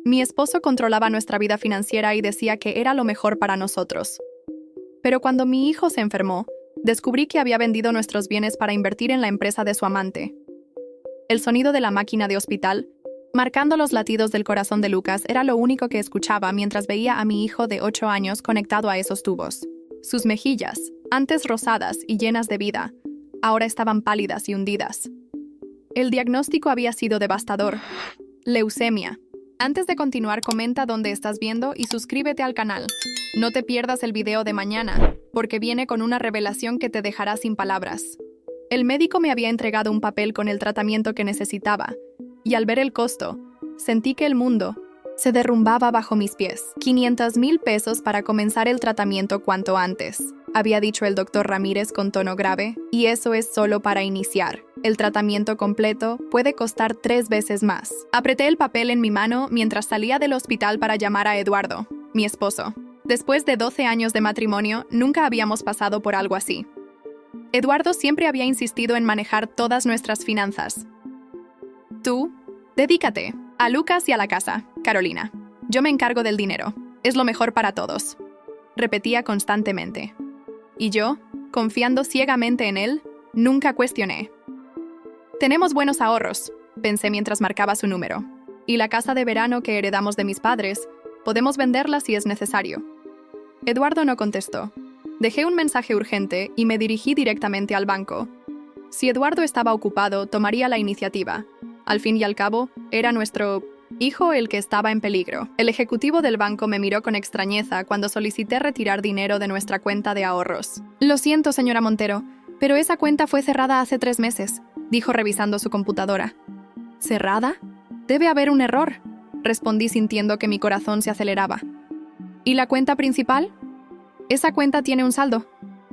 Mi esposo controlaba nuestra vida financiera y decía que era lo mejor para nosotros. Pero cuando mi hijo se enfermó, descubrí que había vendido nuestros bienes para invertir en la empresa de su amante. El sonido de la máquina de hospital, marcando los latidos del corazón de Lucas, era lo único que escuchaba mientras veía a mi hijo de 8 años conectado a esos tubos. Sus mejillas, antes rosadas y llenas de vida, ahora estaban pálidas y hundidas. El diagnóstico había sido devastador: leucemia. Antes de continuar, comenta dónde estás viendo y suscríbete al canal. No te pierdas el video de mañana, porque viene con una revelación que te dejará sin palabras. El médico me había entregado un papel con el tratamiento que necesitaba, y al ver el costo, sentí que el mundo se derrumbaba bajo mis pies. 500,000 pesos para comenzar el tratamiento cuanto antes, había dicho el doctor Ramírez con tono grave, y eso es solo para iniciar. El tratamiento completo puede costar 3 veces más. Apreté el papel en mi mano mientras salía del hospital para llamar a Eduardo, mi esposo. Después de 12 años de matrimonio, nunca habíamos pasado por algo así. Eduardo siempre había insistido en manejar todas nuestras finanzas. Tú, dedícate a Lucas y a la casa, Carolina. Yo me encargo del dinero. Es lo mejor para todos. Repetía constantemente. Y yo, confiando ciegamente en él, nunca cuestioné. Tenemos buenos ahorros, pensé mientras marcaba su número. Y la casa de verano que heredamos de mis padres, podemos venderla si es necesario. Eduardo no contestó. Dejé un mensaje urgente y me dirigí directamente al banco. Si Eduardo estaba ocupado, tomaría la iniciativa. Al fin y al cabo, era nuestro hijo el que estaba en peligro. El ejecutivo del banco me miró con extrañeza cuando solicité retirar dinero de nuestra cuenta de ahorros. Lo siento, señora Montero, pero esa cuenta fue cerrada hace 3 meses, dijo revisando su computadora. ¿Cerrada? Debe haber un error, respondí sintiendo que mi corazón se aceleraba. ¿Y la cuenta principal? Esa cuenta tiene un saldo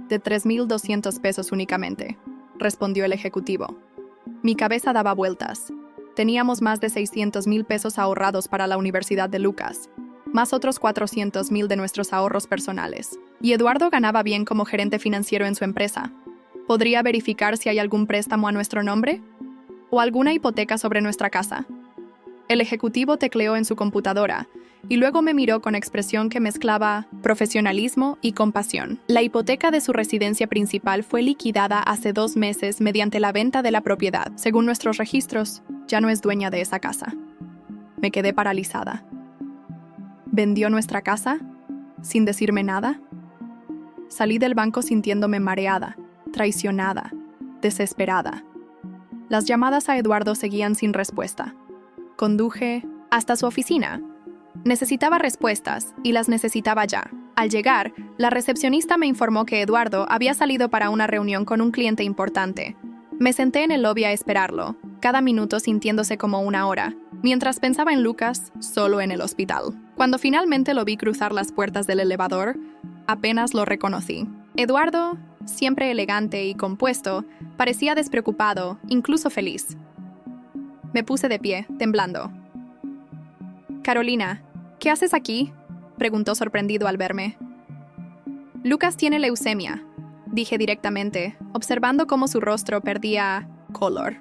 de 3,200 pesos únicamente, respondió el ejecutivo. Mi cabeza daba vueltas. Teníamos más de 600,000 pesos ahorrados para la Universidad de Lucas, más otros 400,000 de nuestros ahorros personales. Y Eduardo ganaba bien como gerente financiero en su empresa. ¿Podría verificar si hay algún préstamo a nuestro nombre? ¿O alguna hipoteca sobre nuestra casa? El ejecutivo tecleó en su computadora y luego me miró con expresión que mezclaba profesionalismo y compasión. La hipoteca de su residencia principal fue liquidada hace 2 meses mediante la venta de la propiedad. Según nuestros registros, ya no es dueña de esa casa. Me quedé paralizada. ¿Vendió nuestra casa? ¿Sin decirme nada? Salí del banco sintiéndome mareada, traicionada, desesperada. Las llamadas a Eduardo seguían sin respuesta. Conduje hasta su oficina. Necesitaba respuestas y las necesitaba ya. Al llegar, la recepcionista me informó que Eduardo había salido para una reunión con un cliente importante. Me senté en el lobby a esperarlo, cada minuto sintiéndose como 1 hora, mientras pensaba en Lucas, solo en el hospital. Cuando finalmente lo vi cruzar las puertas del elevador, apenas lo reconocí. Eduardo, siempre elegante y compuesto, parecía despreocupado, incluso feliz. Me puse de pie, temblando. «Carolina, ¿qué haces aquí?», preguntó sorprendido al verme. «Lucas tiene leucemia», dije directamente, observando cómo su rostro perdía color.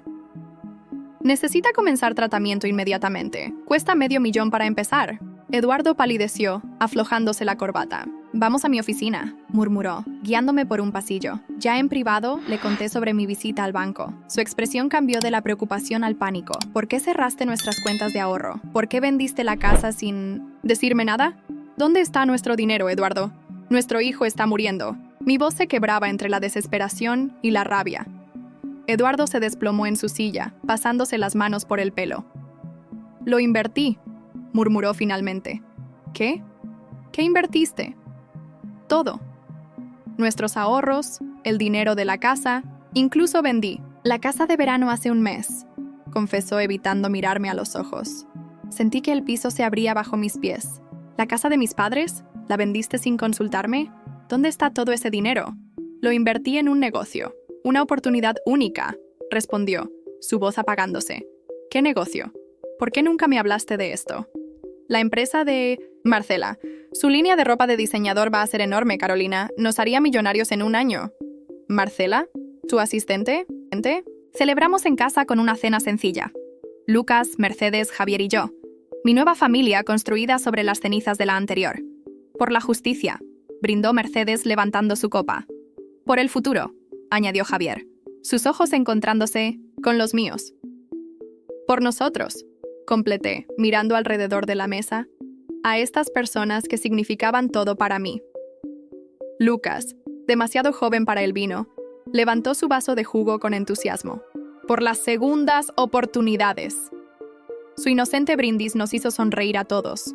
«Necesita comenzar tratamiento inmediatamente. Cuesta $500,000 para empezar». Eduardo palideció, aflojándose la corbata. «Vamos a mi oficina», murmuró, guiándome por un pasillo. Ya en privado, le conté sobre mi visita al banco. Su expresión cambió de la preocupación al pánico. «¿Por qué cerraste nuestras cuentas de ahorro? ¿Por qué vendiste la casa sin decirme nada? ¿Dónde está nuestro dinero, Eduardo? Nuestro hijo está muriendo». Mi voz se quebraba entre la desesperación y la rabia. Eduardo se desplomó en su silla, pasándose las manos por el pelo. «Lo invertí», murmuró finalmente. «¿Qué? ¿Qué invertiste?» «Todo. Nuestros ahorros, el dinero de la casa, incluso vendí la casa de verano hace 1 mes», confesó evitando mirarme a los ojos. Sentí que el piso se abría bajo mis pies. «¿La casa de mis padres? ¿La vendiste sin consultarme? ¿Dónde está todo ese dinero?» «Lo invertí en un negocio. Una oportunidad única», respondió, su voz apagándose. «¿Qué negocio? ¿Por qué nunca me hablaste de esto?» «La empresa de Marcela. Su línea de ropa de diseñador va a ser enorme, Carolina. Nos haría millonarios en 1 año». «¿Marcela? ¿Tu asistente?» Celebramos en casa con una cena sencilla. Lucas, Mercedes, Javier y yo. Mi nueva familia construida sobre las cenizas de la anterior. Por la justicia, brindó Mercedes levantando su copa. Por el futuro, añadió Javier, sus ojos encontrándose con los míos. Por nosotros, completé, mirando alrededor de la mesa, a estas personas que significaban todo para mí. Lucas, demasiado joven para el vino, levantó su vaso de jugo con entusiasmo. Por las segundas oportunidades. Su inocente brindis nos hizo sonreír a todos.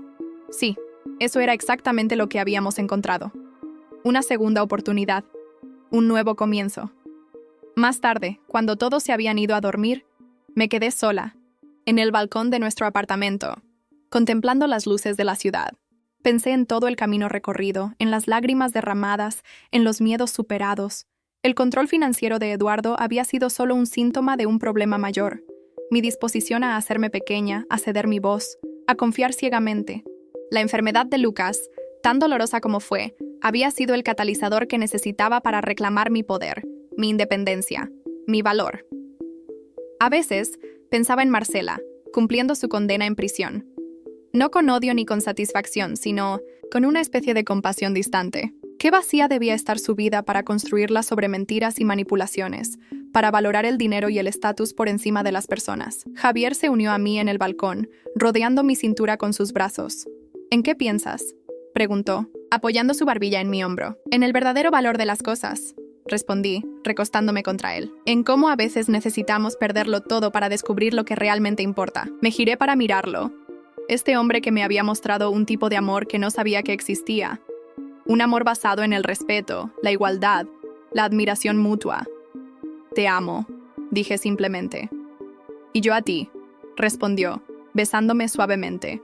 Sí, eso era exactamente lo que habíamos encontrado. Una segunda oportunidad. Un nuevo comienzo. Más tarde, cuando todos se habían ido a dormir, me quedé sola, en el balcón de nuestro apartamento, contemplando las luces de la ciudad. Pensé en todo el camino recorrido, en las lágrimas derramadas, en los miedos superados. El control financiero de Eduardo había sido solo un síntoma de un problema mayor. Mi disposición a hacerme pequeña, a ceder mi voz, a confiar ciegamente. La enfermedad de Lucas, tan dolorosa como fue, había sido el catalizador que necesitaba para reclamar mi poder, mi independencia, mi valor. A veces, pensaba en Marcela, cumpliendo su condena en prisión. No con odio ni con satisfacción, sino con una especie de compasión distante. Qué vacía debía estar su vida para construirla sobre mentiras y manipulaciones, para valorar el dinero y el estatus por encima de las personas. Javier se unió a mí en el balcón, rodeando mi cintura con sus brazos. ¿En qué piensas?, preguntó, apoyando su barbilla en mi hombro. En el verdadero valor de las cosas, respondí, recostándome contra él. En cómo a veces necesitamos perderlo todo para descubrir lo que realmente importa. Me giré para mirarlo. Este hombre que me había mostrado un tipo de amor que no sabía que existía. Un amor basado en el respeto, la igualdad, la admiración mutua. Te amo, dije simplemente. Y yo a ti, respondió, besándome suavemente.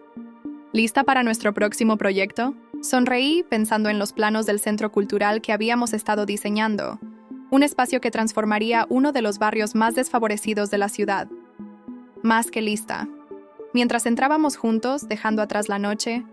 ¿Lista para nuestro próximo proyecto? Sonreí pensando en los planos del centro cultural que habíamos estado diseñando, un espacio que transformaría uno de los barrios más desfavorecidos de la ciudad. Más que lista. Mientras entrábamos juntos, dejando atrás la noche,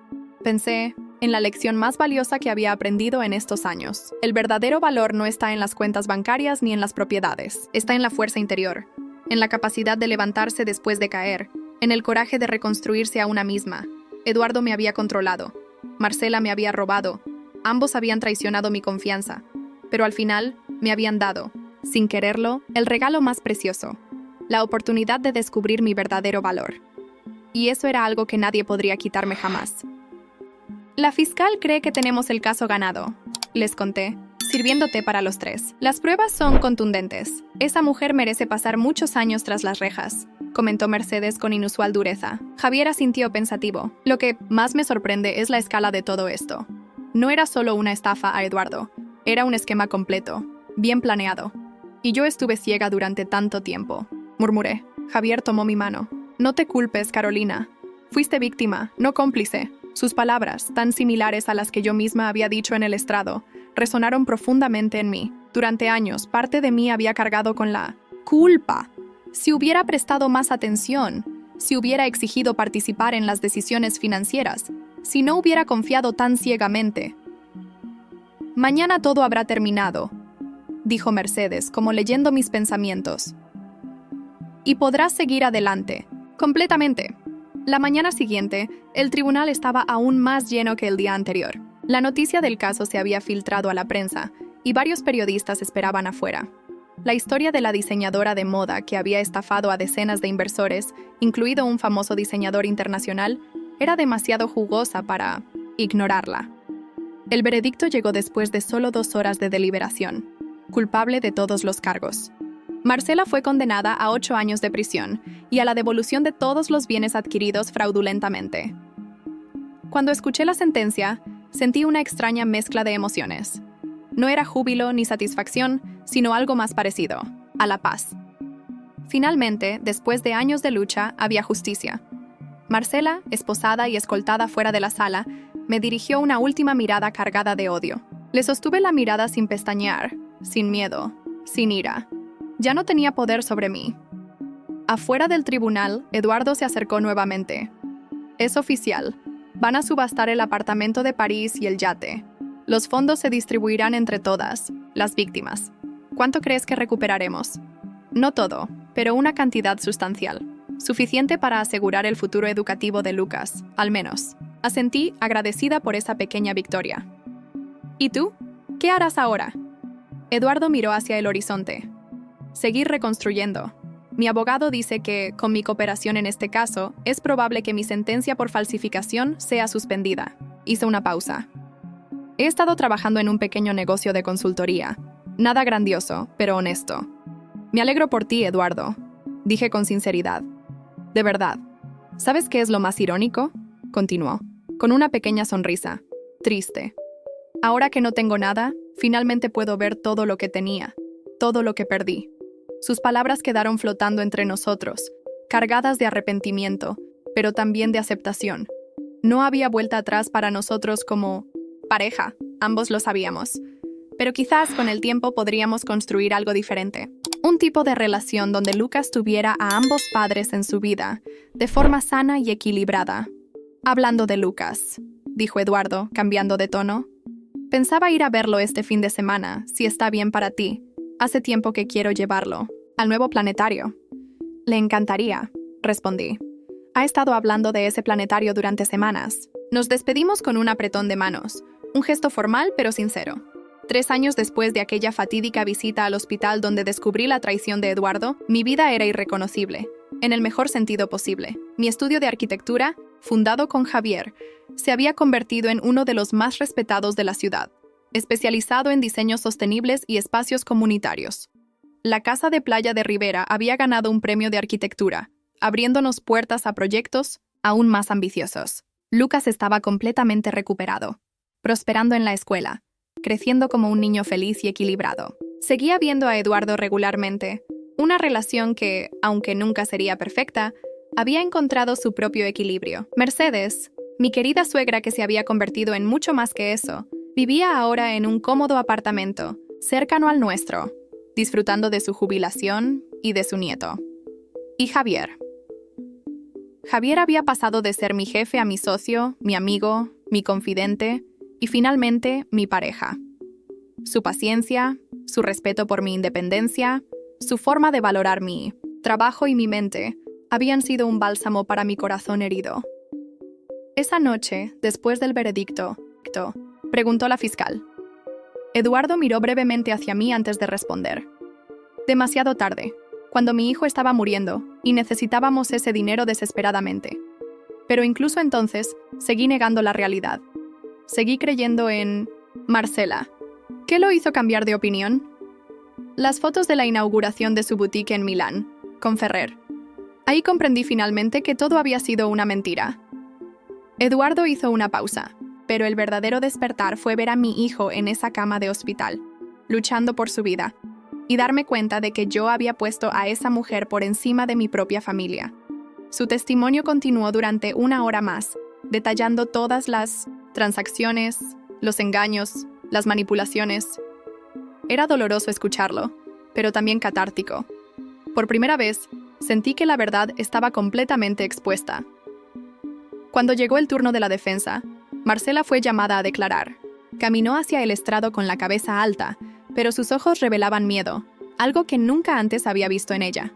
pensé en la lección más valiosa que había aprendido en estos años. El verdadero valor no está en las cuentas bancarias ni en las propiedades, está en la fuerza interior, en la capacidad de levantarse después de caer, en el coraje de reconstruirse a una misma. Eduardo me había controlado, Marcela me había robado, ambos habían traicionado mi confianza, pero al final me habían dado, sin quererlo, el regalo más precioso, la oportunidad de descubrir mi verdadero valor. Y eso era algo que nadie podría quitarme jamás. La fiscal cree que tenemos el caso ganado, les conté, sirviendo té para los tres. Las pruebas son contundentes. Esa mujer merece pasar muchos años tras las rejas, comentó Mercedes con inusual dureza. Javier asintió pensativo. Lo que más me sorprende es la escala de todo esto. No era solo una estafa a Eduardo, era un esquema completo, bien planeado. Y yo estuve ciega durante tanto tiempo, murmuré. Javier tomó mi mano. No te culpes, Carolina. Fuiste víctima, no cómplice. Sus palabras, tan similares a las que yo misma había dicho en el estrado, resonaron profundamente en mí. Durante años, parte de mí había cargado con la culpa. Si hubiera prestado más atención, si hubiera exigido participar en las decisiones financieras, si no hubiera confiado tan ciegamente. Mañana todo habrá terminado, dijo Mercedes, como leyendo mis pensamientos. Y podrás seguir adelante, completamente. La mañana siguiente, el tribunal estaba aún más lleno que el día anterior. La noticia del caso se había filtrado a la prensa y varios periodistas esperaban afuera. La historia de la diseñadora de moda que había estafado a decenas de inversores, incluido un famoso diseñador internacional, era demasiado jugosa para ignorarla. El veredicto llegó después de solo 2 horas de deliberación, culpable de todos los cargos. Marcela fue condenada a 8 años de prisión y a la devolución de todos los bienes adquiridos fraudulentamente. Cuando escuché la sentencia, sentí una extraña mezcla de emociones. No era júbilo ni satisfacción, sino algo más parecido, a la paz. Finalmente, después de años de lucha, había justicia. Marcela, esposada y escoltada fuera de la sala, me dirigió una última mirada cargada de odio. Le sostuve la mirada sin pestañear, sin miedo, sin ira. Ya no tenía poder sobre mí. Afuera del tribunal, Eduardo se acercó nuevamente. Es oficial. Van a subastar el apartamento de París y el yate. Los fondos se distribuirán entre todas, las víctimas. ¿Cuánto crees que recuperaremos? No todo, pero una cantidad sustancial. Suficiente para asegurar el futuro educativo de Lucas, al menos. Asentí, agradecida por esa pequeña victoria. ¿Y tú? ¿Qué harás ahora? Eduardo miró hacia el horizonte. Seguir reconstruyendo. Mi abogado dice que, con mi cooperación en este caso, es probable que mi sentencia por falsificación sea suspendida. Hizo una pausa. He estado trabajando en un pequeño negocio de consultoría. Nada grandioso, pero honesto. Me alegro por ti, Eduardo, dije con sinceridad. De verdad. ¿Sabes qué es lo más irónico? Continuó, con una pequeña sonrisa. Triste. Ahora que no tengo nada, finalmente puedo ver todo lo que tenía, todo lo que perdí. Sus palabras quedaron flotando entre nosotros, cargadas de arrepentimiento, pero también de aceptación. No había vuelta atrás para nosotros como pareja, ambos lo sabíamos. Pero quizás con el tiempo podríamos construir algo diferente. Un tipo de relación donde Lucas tuviera a ambos padres en su vida, de forma sana y equilibrada. Hablando de Lucas, dijo Eduardo, cambiando de tono. Pensaba ir a verlo este fin de semana, si está bien para ti. Hace tiempo que quiero llevarlo al nuevo planetario. Le encantaría, respondí. Ha estado hablando de ese planetario durante semanas. Nos despedimos con un apretón de manos, un gesto formal pero sincero. 3 años después de aquella fatídica visita al hospital donde descubrí la traición de Eduardo, mi vida era irreconocible, en el mejor sentido posible. Mi estudio de arquitectura, fundado con Javier, se había convertido en uno de los más respetados de la ciudad, especializado en diseños sostenibles y espacios comunitarios. La casa de playa de Rivera había ganado un premio de arquitectura, abriéndonos puertas a proyectos aún más ambiciosos. Lucas estaba completamente recuperado, prosperando en la escuela, creciendo como un niño feliz y equilibrado. Seguía viendo a Eduardo regularmente, una relación que, aunque nunca sería perfecta, había encontrado su propio equilibrio. Mercedes, mi querida suegra que se había convertido en mucho más que eso, vivía ahora en un cómodo apartamento, cercano al nuestro, disfrutando de su jubilación y de su nieto. Y Javier. Javier había pasado de ser mi jefe a mi socio, mi amigo, mi confidente y finalmente mi pareja. Su paciencia, su respeto por mi independencia, su forma de valorar mi trabajo y mi mente habían sido un bálsamo para mi corazón herido. Esa noche, después del veredicto, preguntó la fiscal. Eduardo miró brevemente hacia mí antes de responder. Demasiado tarde, cuando mi hijo estaba muriendo y necesitábamos ese dinero desesperadamente. Pero incluso entonces, seguí negando la realidad. Seguí creyendo en Marcela. ¿Qué lo hizo cambiar de opinión? Las fotos de la inauguración de su boutique en Milán, con Ferrer. Ahí comprendí finalmente que todo había sido una mentira. Eduardo hizo una pausa, pero el verdadero despertar fue ver a mi hijo en esa cama de hospital, luchando por su vida, y darme cuenta de que yo había puesto a esa mujer por encima de mi propia familia. Su testimonio continuó durante 1 hora más, detallando todas las transacciones, los engaños, las manipulaciones. Era doloroso escucharlo, pero también catártico. Por primera vez, sentí que la verdad estaba completamente expuesta. Cuando llegó el turno de la defensa, Marcela fue llamada a declarar. Caminó hacia el estrado con la cabeza alta, pero sus ojos revelaban miedo, algo que nunca antes había visto en ella.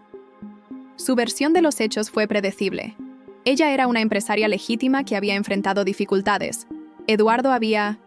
Su versión de los hechos fue predecible. Ella era una empresaria legítima que había enfrentado dificultades. Eduardo había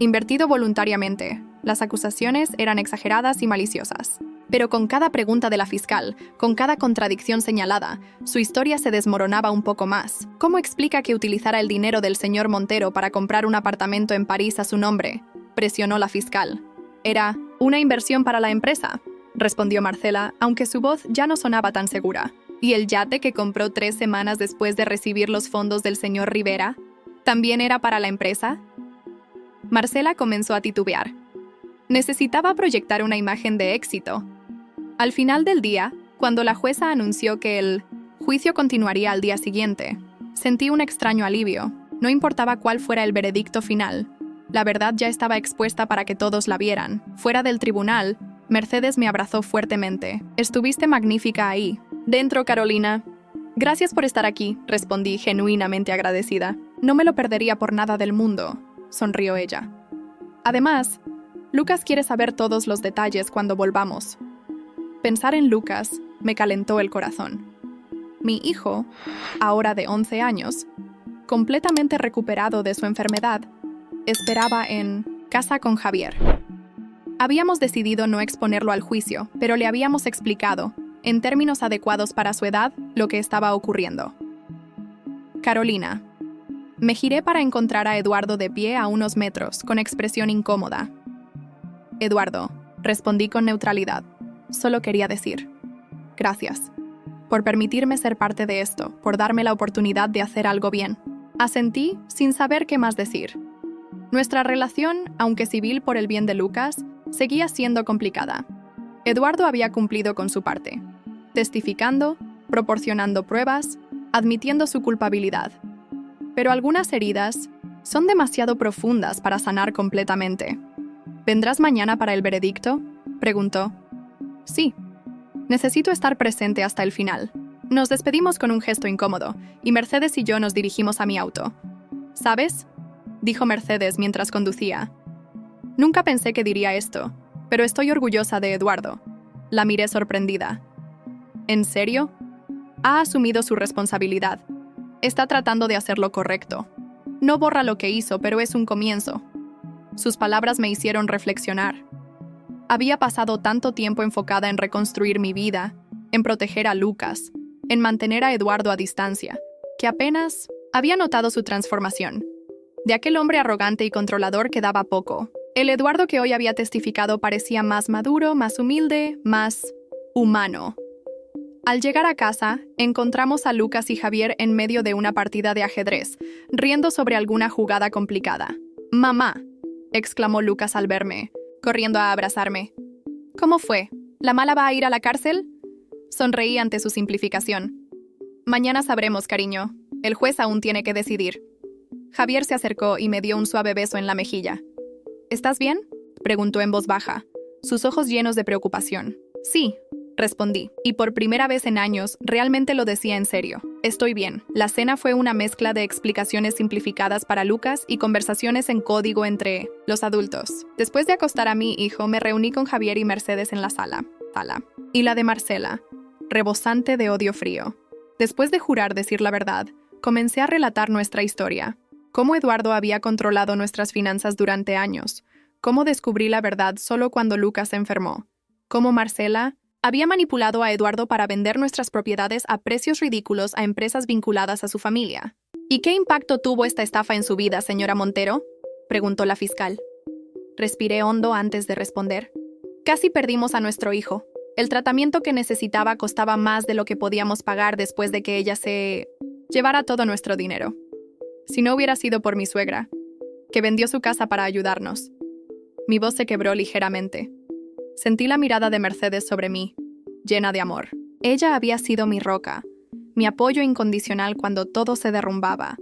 invertido voluntariamente. Las acusaciones eran exageradas y maliciosas. Pero con cada pregunta de la fiscal, con cada contradicción señalada, su historia se desmoronaba un poco más. ¿Cómo explica que utilizara el dinero del señor Montero para comprar un apartamento en París a su nombre? Presionó la fiscal. Era una inversión para la empresa, respondió Marcela, aunque su voz ya no sonaba tan segura. ¿Y el yate que compró 3 semanas después de recibir los fondos del señor Rivera? ¿También era para la empresa? Marcela comenzó a titubear. Necesitaba proyectar una imagen de éxito. Al final del día, cuando la jueza anunció que el juicio continuaría al día siguiente, sentí un extraño alivio. No importaba cuál fuera el veredicto final. La verdad ya estaba expuesta para que todos la vieran. Fuera del tribunal, Mercedes me abrazó fuertemente. Estuviste magnífica ahí. Dentro, Carolina. Gracias por estar aquí, respondí genuinamente agradecida. No me lo perdería por nada del mundo, sonrió ella. Además, Lucas quiere saber todos los detalles cuando volvamos. Pensar en Lucas me calentó el corazón. Mi hijo, ahora de 11 años, completamente recuperado de su enfermedad, esperaba en casa con Javier. Habíamos decidido no exponerlo al juicio, pero le habíamos explicado, en términos adecuados para su edad, lo que estaba ocurriendo. Carolina. Me giré para encontrar a Eduardo de pie a unos metros, con expresión incómoda. Eduardo, respondí con neutralidad. Solo quería decir, gracias, por permitirme ser parte de esto, por darme la oportunidad de hacer algo bien. Asentí sin saber qué más decir. Nuestra relación, aunque civil por el bien de Lucas, seguía siendo complicada. Eduardo había cumplido con su parte, testificando, proporcionando pruebas, admitiendo su culpabilidad. Pero algunas heridas son demasiado profundas para sanar completamente. ¿Vendrás mañana para el veredicto?, preguntó. Sí. Necesito estar presente hasta el final. Nos despedimos con un gesto incómodo, y Mercedes y yo nos dirigimos a mi auto. ¿Sabes?, dijo Mercedes mientras conducía. Nunca pensé que diría esto, pero estoy orgullosa de Eduardo. La miré sorprendida. ¿En serio? Ha asumido su responsabilidad. Está tratando de hacer lo correcto. No borra lo que hizo, pero es un comienzo. Sus palabras me hicieron reflexionar. Había pasado tanto tiempo enfocada en reconstruir mi vida, en proteger a Lucas, en mantener a Eduardo a distancia, que apenas había notado su transformación. De aquel hombre arrogante y controlador quedaba poco. El Eduardo que hoy había testificado parecía más maduro, más humilde, más humano. Al llegar a casa, encontramos a Lucas y Javier en medio de una partida de ajedrez, riendo sobre alguna jugada complicada. «Mamá», exclamó Lucas al verme, corriendo a abrazarme. «¿Cómo fue? ¿La mala va a ir a la cárcel?» Sonreí ante su simplificación. «Mañana sabremos, cariño. El juez aún tiene que decidir». Javier se acercó y me dio un suave beso en la mejilla. «¿Estás bien?», preguntó en voz baja, sus ojos llenos de preocupación. «Sí», respondí, y por primera vez en años realmente lo decía en serio. «Estoy bien». La cena fue una mezcla de explicaciones simplificadas para Lucas y conversaciones en código entre los adultos. Después de acostar a mi hijo, me reuní con Javier y Mercedes en la sala. Y la de Marcela, rebosante de odio frío. Después de jurar decir la verdad, comencé a relatar nuestra historia. Cómo Eduardo había controlado nuestras finanzas durante años. Cómo descubrí la verdad solo cuando Lucas se enfermó. Cómo Marcela había manipulado a Eduardo para vender nuestras propiedades a precios ridículos a empresas vinculadas a su familia. ¿Y qué impacto tuvo esta estafa en su vida, señora Montero?, preguntó la fiscal. Respiré hondo antes de responder. Casi perdimos a nuestro hijo. El tratamiento que necesitaba costaba más de lo que podíamos pagar después de que ella se llevara todo nuestro dinero. Si no hubiera sido por mi suegra, que vendió su casa para ayudarnos. Mi voz se quebró ligeramente. Sentí la mirada de Mercedes sobre mí, llena de amor. Ella había sido mi roca, mi apoyo incondicional cuando todo se derrumbaba.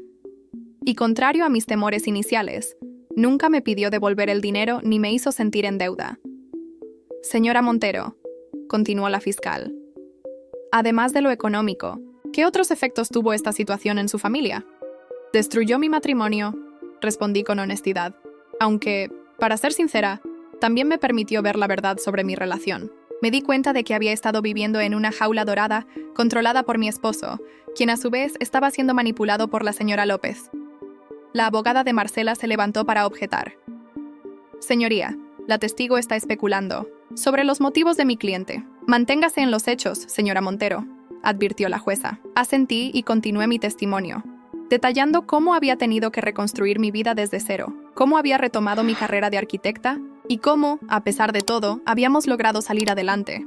Y contrario a mis temores iniciales, nunca me pidió devolver el dinero ni me hizo sentir en deuda. Señora Montero, continuó la fiscal, además de lo económico, ¿qué otros efectos tuvo esta situación en su familia? Destruyó mi matrimonio, respondí con honestidad, aunque, para ser sincera, también me permitió ver la verdad sobre mi relación. Me di cuenta de que había estado viviendo en una jaula dorada, controlada por mi esposo, quien a su vez estaba siendo manipulado por la señora López. La abogada de Marcela se levantó para objetar. Señoría, la testigo está especulando sobre los motivos de mi cliente. Manténgase en los hechos, señora Montero, advirtió la jueza. Asentí y continué mi testimonio, detallando cómo había tenido que reconstruir mi vida desde cero, cómo había retomado mi carrera de arquitecta y cómo, a pesar de todo, habíamos logrado salir adelante.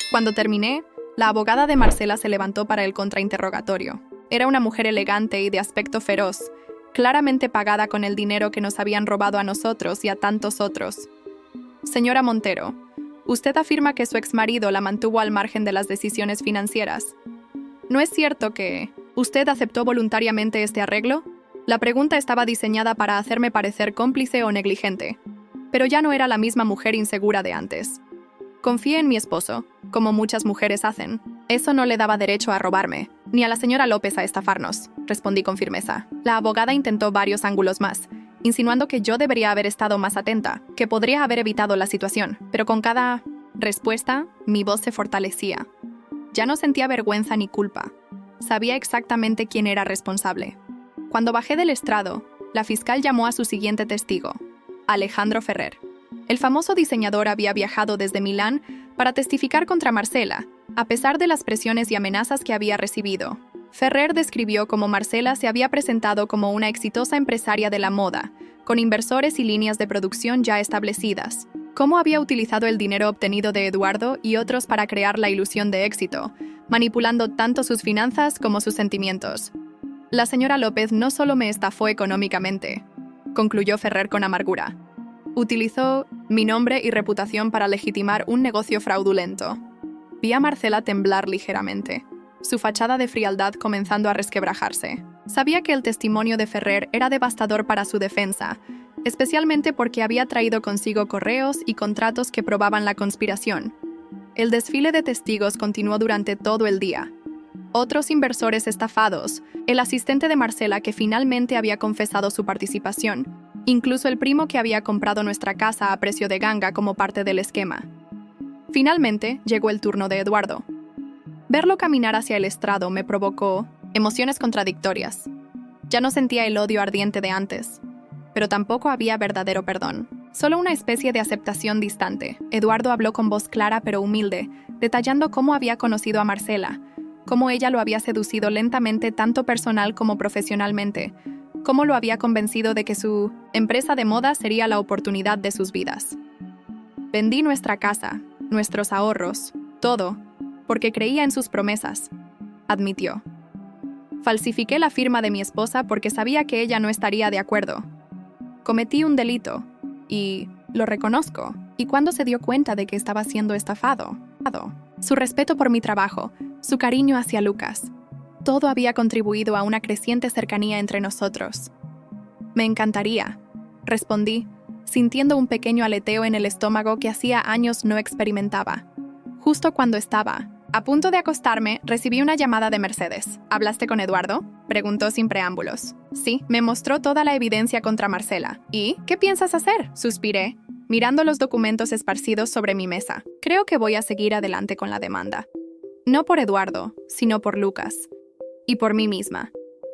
Cuando terminé, la abogada de Marcela se levantó para el contrainterrogatorio. Era una mujer elegante y de aspecto feroz, claramente pagada con el dinero que nos habían robado a nosotros y a tantos otros. Señora Montero, usted afirma que su exmarido la mantuvo al margen de las decisiones financieras. ¿No es cierto que usted aceptó voluntariamente este arreglo? La pregunta estaba diseñada para hacerme parecer cómplice o negligente, pero ya no era la misma mujer insegura de antes. Confié en mi esposo, como muchas mujeres hacen. Eso no le daba derecho a robarme, ni a la señora López a estafarnos, respondí con firmeza. La abogada intentó varios ángulos más, insinuando que yo debería haber estado más atenta, que podría haber evitado la situación, pero con cada respuesta, mi voz se fortalecía. Ya no sentía vergüenza ni culpa. Sabía exactamente quién era responsable. Cuando bajé del estrado, la fiscal llamó a su siguiente testigo, Alejandro Ferrer. El famoso diseñador había viajado desde Milán para testificar contra Marcela, a pesar de las presiones y amenazas que había recibido. Ferrer describió cómo Marcela se había presentado como una exitosa empresaria de la moda, con inversores y líneas de producción ya establecidas. Cómo había utilizado el dinero obtenido de Eduardo y otros para crear la ilusión de éxito, manipulando tanto sus finanzas como sus sentimientos. La señora López no solo me estafó económicamente, concluyó Ferrer con amargura. Utilizó mi nombre y reputación para legitimar un negocio fraudulento. Vi a Marcela temblar ligeramente, su fachada de frialdad comenzando a resquebrajarse. Sabía que el testimonio de Ferrer era devastador para su defensa, especialmente porque había traído consigo correos y contratos que probaban la conspiración. El desfile de testigos continuó durante todo el día. Otros inversores estafados, el asistente de Marcela que finalmente había confesado su participación, incluso el primo que había comprado nuestra casa a precio de ganga como parte del esquema. Finalmente, llegó el turno de Eduardo. Verlo caminar hacia el estrado me provocó emociones contradictorias. Ya no sentía el odio ardiente de antes, pero tampoco había verdadero perdón. Solo una especie de aceptación distante. Eduardo habló con voz clara pero humilde, detallando cómo había conocido a Marcela, cómo ella lo había seducido lentamente tanto personal como profesionalmente, cómo lo había convencido de que su empresa de moda sería la oportunidad de sus vidas. Vendí nuestra casa, nuestros ahorros, todo, porque creía en sus promesas, admitió. Falsifiqué la firma de mi esposa porque sabía que ella no estaría de acuerdo. Cometí un delito, y lo reconozco. ¿Y cuándo se dio cuenta de que estaba siendo estafado? Su respeto por mi trabajo, su cariño hacia Lucas, todo había contribuido a una creciente cercanía entre nosotros. Me encantaría, respondí, sintiendo un pequeño aleteo en el estómago que hacía años no experimentaba. Justo cuando estaba a punto de acostarme, recibí una llamada de Mercedes. ¿Hablaste con Eduardo?, preguntó sin preámbulos. Sí, me mostró toda la evidencia contra Marcela. ¿Y qué piensas hacer?, suspiré, mirando los documentos esparcidos sobre mi mesa. Creo que voy a seguir adelante con la demanda. No por Eduardo, sino por Lucas. Y por mí misma.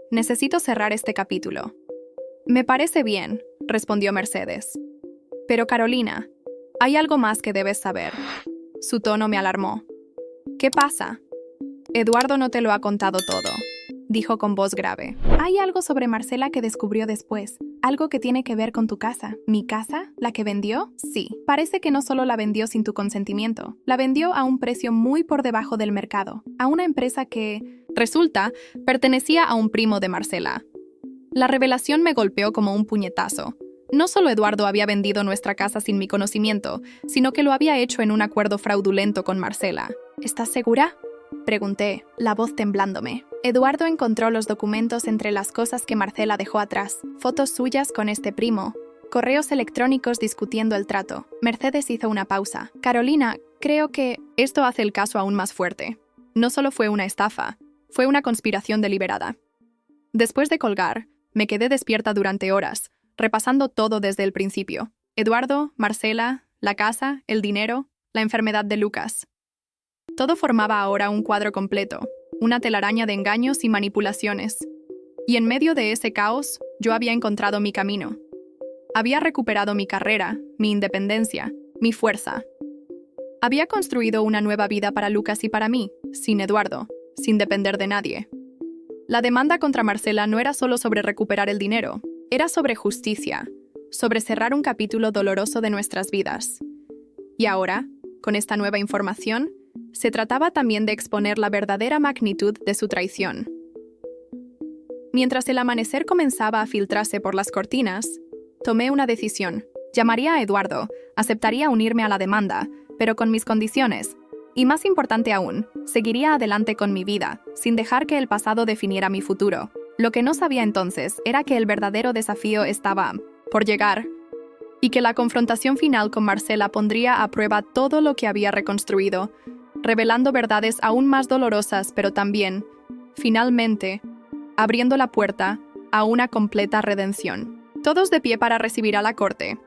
Necesito cerrar este capítulo. Me parece bien, respondió Mercedes. Pero Carolina, hay algo más que debes saber. Su tono me alarmó. ¿Qué pasa? Eduardo no te lo ha contado todo, dijo con voz grave. Hay algo sobre Marcela que descubrió después, algo que tiene que ver con tu casa. ¿Mi casa? ¿La que vendió? Sí, parece que no solo la vendió sin tu consentimiento, la vendió a un precio muy por debajo del mercado, a una empresa que, resulta, pertenecía a un primo de Marcela. La revelación me golpeó como un puñetazo. No solo Eduardo había vendido nuestra casa sin mi conocimiento, sino que lo había hecho en un acuerdo fraudulento con Marcela. ¿Estás segura?, pregunté, la voz temblándome. Eduardo encontró los documentos entre las cosas que Marcela dejó atrás, fotos suyas con este primo, correos electrónicos discutiendo el trato. Mercedes hizo una pausa. Carolina, creo que esto hace el caso aún más fuerte. No solo fue una estafa, fue una conspiración deliberada. Después de colgar, me quedé despierta durante horas, repasando todo desde el principio. Eduardo, Marcela, la casa, el dinero, la enfermedad de Lucas. Todo formaba ahora un cuadro completo, una telaraña de engaños y manipulaciones. Y en medio de ese caos, yo había encontrado mi camino. Había recuperado mi carrera, mi independencia, mi fuerza. Había construido una nueva vida para Lucas y para mí, sin Eduardo, sin depender de nadie. La demanda contra Marcela no era solo sobre recuperar el dinero, era sobre justicia, sobre cerrar un capítulo doloroso de nuestras vidas. Y ahora, con esta nueva información, se trataba también de exponer la verdadera magnitud de su traición. Mientras el amanecer comenzaba a filtrarse por las cortinas, tomé una decisión. Llamaría a Eduardo, aceptaría unirme a la demanda, pero con mis condiciones. Y más importante aún, seguiría adelante con mi vida, sin dejar que el pasado definiera mi futuro. Lo que no sabía entonces era que el verdadero desafío estaba por llegar, y que la confrontación final con Marcela pondría a prueba todo lo que había reconstruido, revelando verdades aún más dolorosas, pero también, finalmente, abriendo la puerta a una completa redención. Todos de pie para recibir a la corte,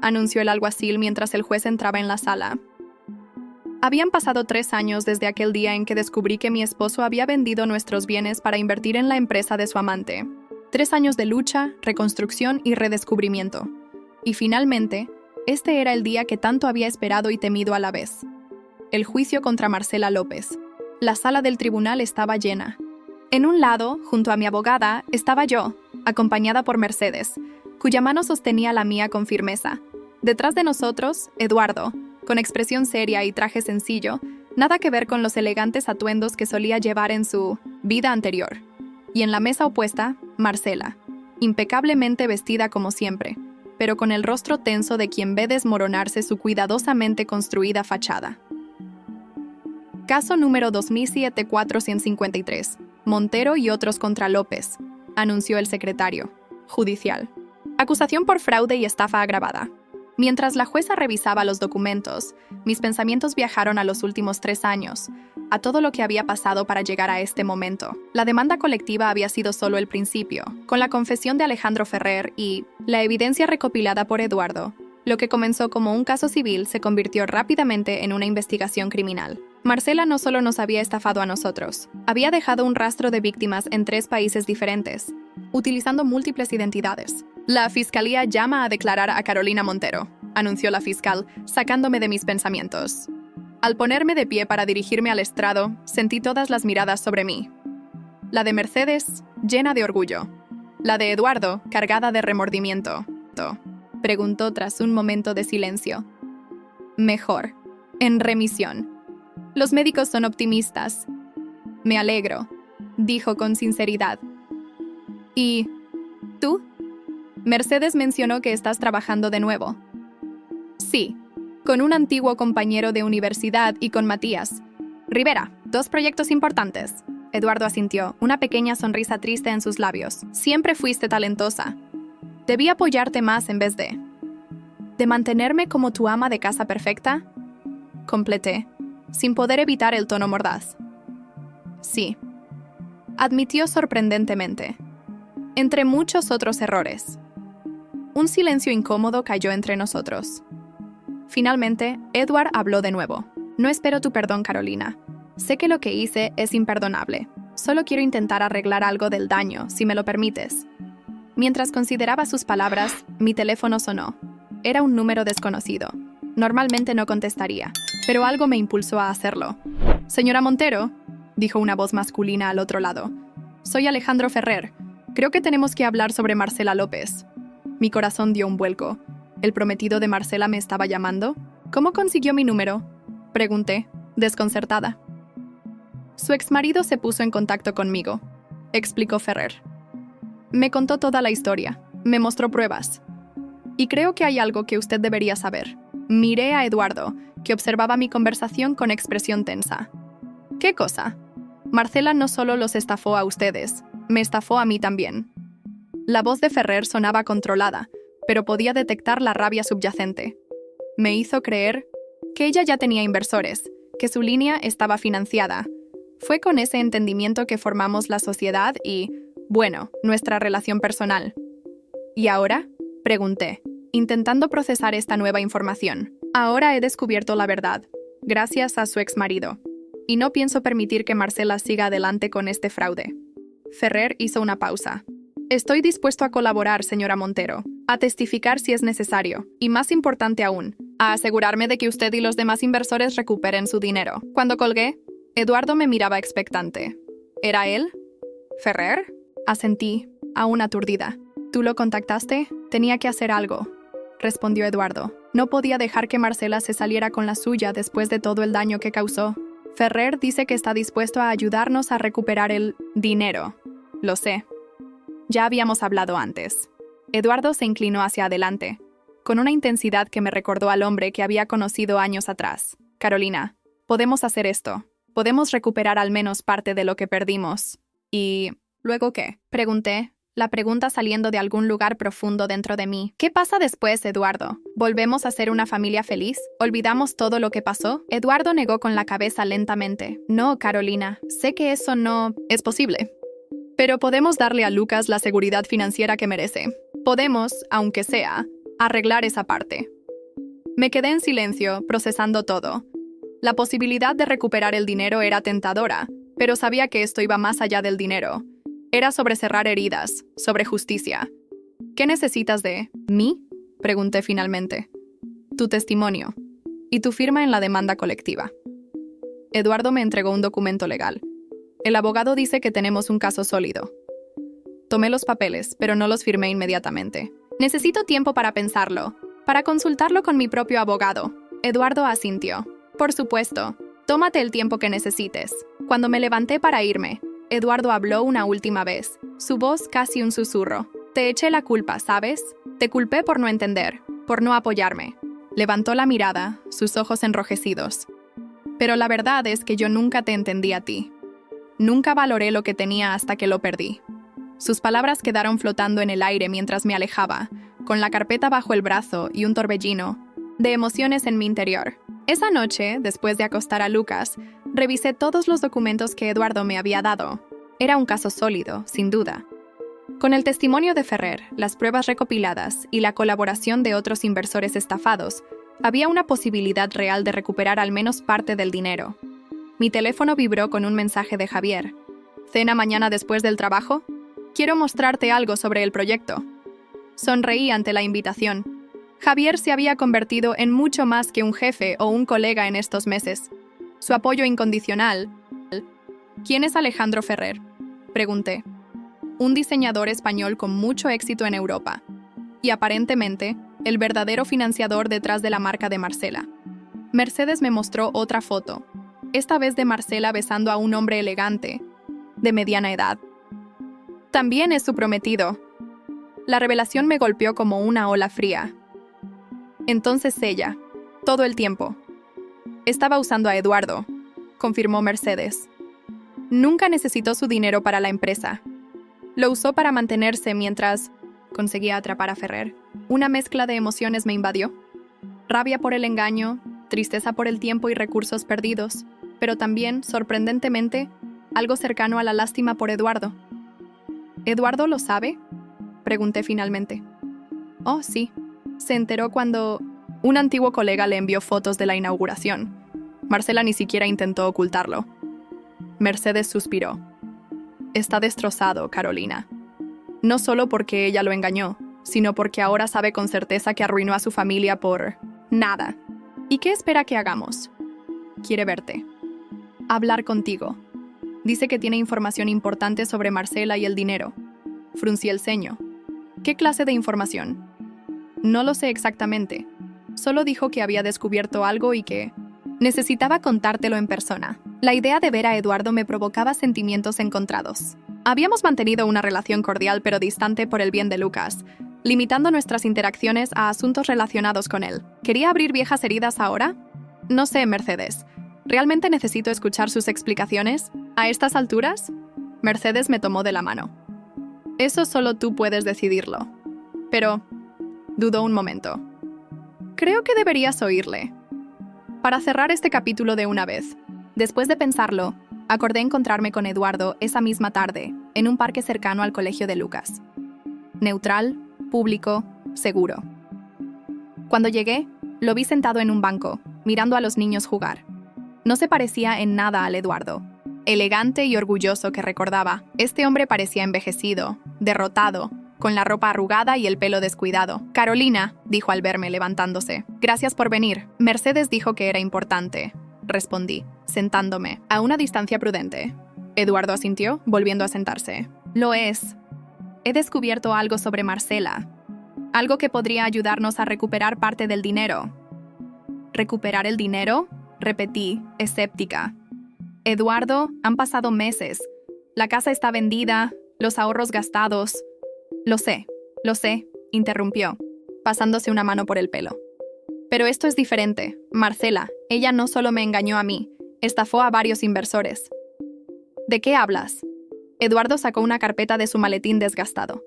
anunció el alguacil mientras el juez entraba en la sala. Habían pasado 3 años desde aquel día en que descubrí que mi esposo había vendido nuestros bienes para invertir en la empresa de su amante. 3 años de lucha, reconstrucción y redescubrimiento. Y finalmente, este era el día que tanto había esperado y temido a la vez. El juicio contra Marcela López. La sala del tribunal estaba llena. En un lado, junto a mi abogada, estaba yo, acompañada por Mercedes, cuya mano sostenía la mía con firmeza. Detrás de nosotros, Eduardo, con expresión seria y traje sencillo, nada que ver con los elegantes atuendos que solía llevar en su vida anterior. Y en la mesa opuesta, Marcela, impecablemente vestida como siempre, pero con el rostro tenso de quien ve desmoronarse su cuidadosamente construida fachada. Caso número 2007-453. Montero y otros contra López, anunció el secretario judicial. Acusación por fraude y estafa agravada. Mientras la jueza revisaba los documentos, mis pensamientos viajaron a los últimos 3 años, a todo lo que había pasado para llegar a este momento. La demanda colectiva había sido solo el principio, con la confesión de Alejandro Ferrer y la evidencia recopilada por Eduardo. Lo que comenzó como un caso civil se convirtió rápidamente en una investigación criminal. Marcela no solo nos había estafado a nosotros, había dejado un rastro de víctimas en 3 países diferentes, utilizando múltiples identidades. La fiscalía llama a declarar a Carolina Montero, anunció la fiscal, sacándome de mis pensamientos. Al ponerme de pie para dirigirme al estrado, sentí todas las miradas sobre mí. La de Mercedes, llena de orgullo. La de Eduardo, cargada de remordimiento. Preguntó tras un momento de silencio. Mejor. En remisión. Los médicos son optimistas. Me alegro, dijo con sinceridad. ¿Y tú? Mercedes mencionó que estás trabajando de nuevo. Sí, con un antiguo compañero de universidad y con Matías. Rivera, 2 proyectos importantes. Eduardo asintió, una pequeña sonrisa triste en sus labios. Siempre fuiste talentosa. Debí apoyarte más en vez de mantenerme como tu ama de casa perfecta, completé, sin poder evitar el tono mordaz. Sí, admitió sorprendentemente, entre muchos otros errores. Un silencio incómodo cayó entre nosotros. Finalmente, Edward habló de nuevo. No espero tu perdón, Carolina. Sé que lo que hice es imperdonable. Solo quiero intentar arreglar algo del daño, si me lo permites. Mientras consideraba sus palabras, mi teléfono sonó. Era un número desconocido. Normalmente no contestaría, pero algo me impulsó a hacerlo. Señora Montero, dijo una voz masculina al otro lado. Soy Alejandro Ferrer. Creo que tenemos que hablar sobre Marcela López. Mi corazón dio un vuelco. ¿El prometido de Marcela me estaba llamando? ¿Cómo consiguió mi número? Pregunté, desconcertada. Su exmarido se puso en contacto conmigo, explicó Ferrer. Me contó toda la historia, me mostró pruebas. Y creo que hay algo que usted debería saber. Miré a Eduardo, que observaba mi conversación con expresión tensa. ¿Qué cosa? Marcela no solo los estafó a ustedes, me estafó a mí también. La voz de Ferrer sonaba controlada, pero podía detectar la rabia subyacente. Me hizo creer que ella ya tenía inversores, que su línea estaba financiada. Fue con ese entendimiento que formamos la sociedad y, bueno, nuestra relación personal. ¿Y ahora? Pregunté, intentando procesar esta nueva información. Ahora he descubierto la verdad, gracias a su exmarido. Y no pienso permitir que Marcela siga adelante con este fraude. Ferrer hizo una pausa. Estoy dispuesto a colaborar, señora Montero, a testificar si es necesario, y más importante aún, a asegurarme de que usted y los demás inversores recuperen su dinero. Cuando colgué, Eduardo me miraba expectante. ¿Era él? ¿Ferrer? Asentí, aún aturdida. ¿Tú lo contactaste? Tenía que hacer algo, respondió Eduardo. No podía dejar que Marcela se saliera con la suya después de todo el daño que causó. Ferrer dice que está dispuesto a ayudarnos a recuperar el dinero. Lo sé. Ya habíamos hablado antes. Eduardo se inclinó hacia adelante, con una intensidad que me recordó al hombre que había conocido años atrás. Carolina, podemos hacer esto. Podemos recuperar al menos parte de lo que perdimos. ¿Y luego qué? Pregunté, la pregunta saliendo de algún lugar profundo dentro de mí. ¿Qué pasa después, Eduardo? ¿Volvemos a ser una familia feliz? ¿Olvidamos todo lo que pasó? Eduardo negó con la cabeza lentamente. No, Carolina, sé que eso no es posible. Pero podemos darle a Lucas la seguridad financiera que merece. Podemos, aunque sea, arreglar esa parte. Me quedé en silencio, procesando todo. La posibilidad de recuperar el dinero era tentadora, pero sabía que esto iba más allá del dinero. Era sobre cerrar heridas, sobre justicia. ¿Qué necesitas de mí?, pregunté finalmente. Tu testimonio y tu firma en la demanda colectiva. Eduardo me entregó un documento legal. El abogado dice que tenemos un caso sólido. Tomé los papeles, pero no los firmé inmediatamente. Necesito tiempo para pensarlo, para consultarlo con mi propio abogado. Eduardo asintió. Por supuesto, tómate el tiempo que necesites. Cuando me levanté para irme, Eduardo habló una última vez, su voz casi un susurro. Te eché la culpa, ¿sabes? Te culpé por no entender, por no apoyarme. Levantó la mirada, sus ojos enrojecidos. Pero la verdad es que yo nunca te entendí a ti. Nunca valoré lo que tenía hasta que lo perdí. Sus palabras quedaron flotando en el aire mientras me alejaba, con la carpeta bajo el brazo y un torbellino de emociones en mi interior. Esa noche, después de acostar a Lucas, revisé todos los documentos que Eduardo me había dado. Era un caso sólido, sin duda. Con el testimonio de Ferrer, las pruebas recopiladas y la colaboración de otros inversores estafados, había una posibilidad real de recuperar al menos parte del dinero. Mi teléfono vibró con un mensaje de Javier. ¿Cena mañana después del trabajo? Quiero mostrarte algo sobre el proyecto. Sonreí ante la invitación. Javier se había convertido en mucho más que un jefe o un colega en estos meses. Su apoyo incondicional. ¿Quién es Alejandro Ferrer?, pregunté. Un diseñador español con mucho éxito en Europa. Y aparentemente, el verdadero financiador detrás de la marca de Marcela. Mercedes me mostró otra foto, esta vez de Marcela besando a un hombre elegante, de mediana edad. También es su prometido. La revelación me golpeó como una ola fría. Entonces ella, todo el tiempo, estaba usando a Eduardo, confirmó Mercedes. Nunca necesitó su dinero para la empresa. Lo usó para mantenerse mientras conseguía atrapar a Ferrer. Una mezcla de emociones me invadió. Rabia por el engaño, tristeza por el tiempo y recursos perdidos, pero también, sorprendentemente, algo cercano a la lástima por Eduardo. ¿Eduardo lo sabe?, pregunté finalmente. Oh, sí. Se enteró cuando un antiguo colega le envió fotos de la inauguración. Marcela ni siquiera intentó ocultarlo. Mercedes suspiró. Está destrozado, Carolina. No solo porque ella lo engañó, sino porque ahora sabe con certeza que arruinó a su familia por nada. ¿Y qué espera que hagamos? Quiere verte. Hablar contigo. Dice que tiene información importante sobre Marcela y el dinero. Fruncí el ceño. ¿Qué clase de información? No lo sé exactamente. Solo dijo que había descubierto algo y que necesitaba contártelo en persona. La idea de ver a Eduardo me provocaba sentimientos encontrados. Habíamos mantenido una relación cordial pero distante por el bien de Lucas, limitando nuestras interacciones a asuntos relacionados con él. ¿Quería abrir viejas heridas ahora? No sé, Mercedes. ¿Realmente necesito escuchar sus explicaciones? ¿A estas alturas? Mercedes me tomó de la mano. Eso solo tú puedes decidirlo. Pero dudó un momento. Creo que deberías oírle. Para cerrar este capítulo de una vez, después de pensarlo, acordé encontrarme con Eduardo esa misma tarde, en un parque cercano al colegio de Lucas. Neutral, público, seguro. Cuando llegué, lo vi sentado en un banco, mirando a los niños jugar. No se parecía en nada al Eduardo. Elegante y orgulloso que recordaba, este hombre parecía envejecido, derrotado, con la ropa arrugada y el pelo descuidado. Carolina, dijo al verme levantándose. Gracias por venir. Mercedes dijo que era importante. Respondí, sentándome, a una distancia prudente. Eduardo asintió, volviendo a sentarse. Lo es. He descubierto algo sobre Marcela. Algo que podría ayudarnos a recuperar parte del dinero. ¿Recuperar el dinero? Repetí, escéptica. Eduardo, han pasado meses. La casa está vendida, los ahorros gastados. Lo sé, interrumpió, pasándose una mano por el pelo. Pero esto es diferente. Marcela, ella no solo me engañó a mí, estafó a varios inversores. ¿De qué hablas? Eduardo sacó una carpeta de su maletín desgastado.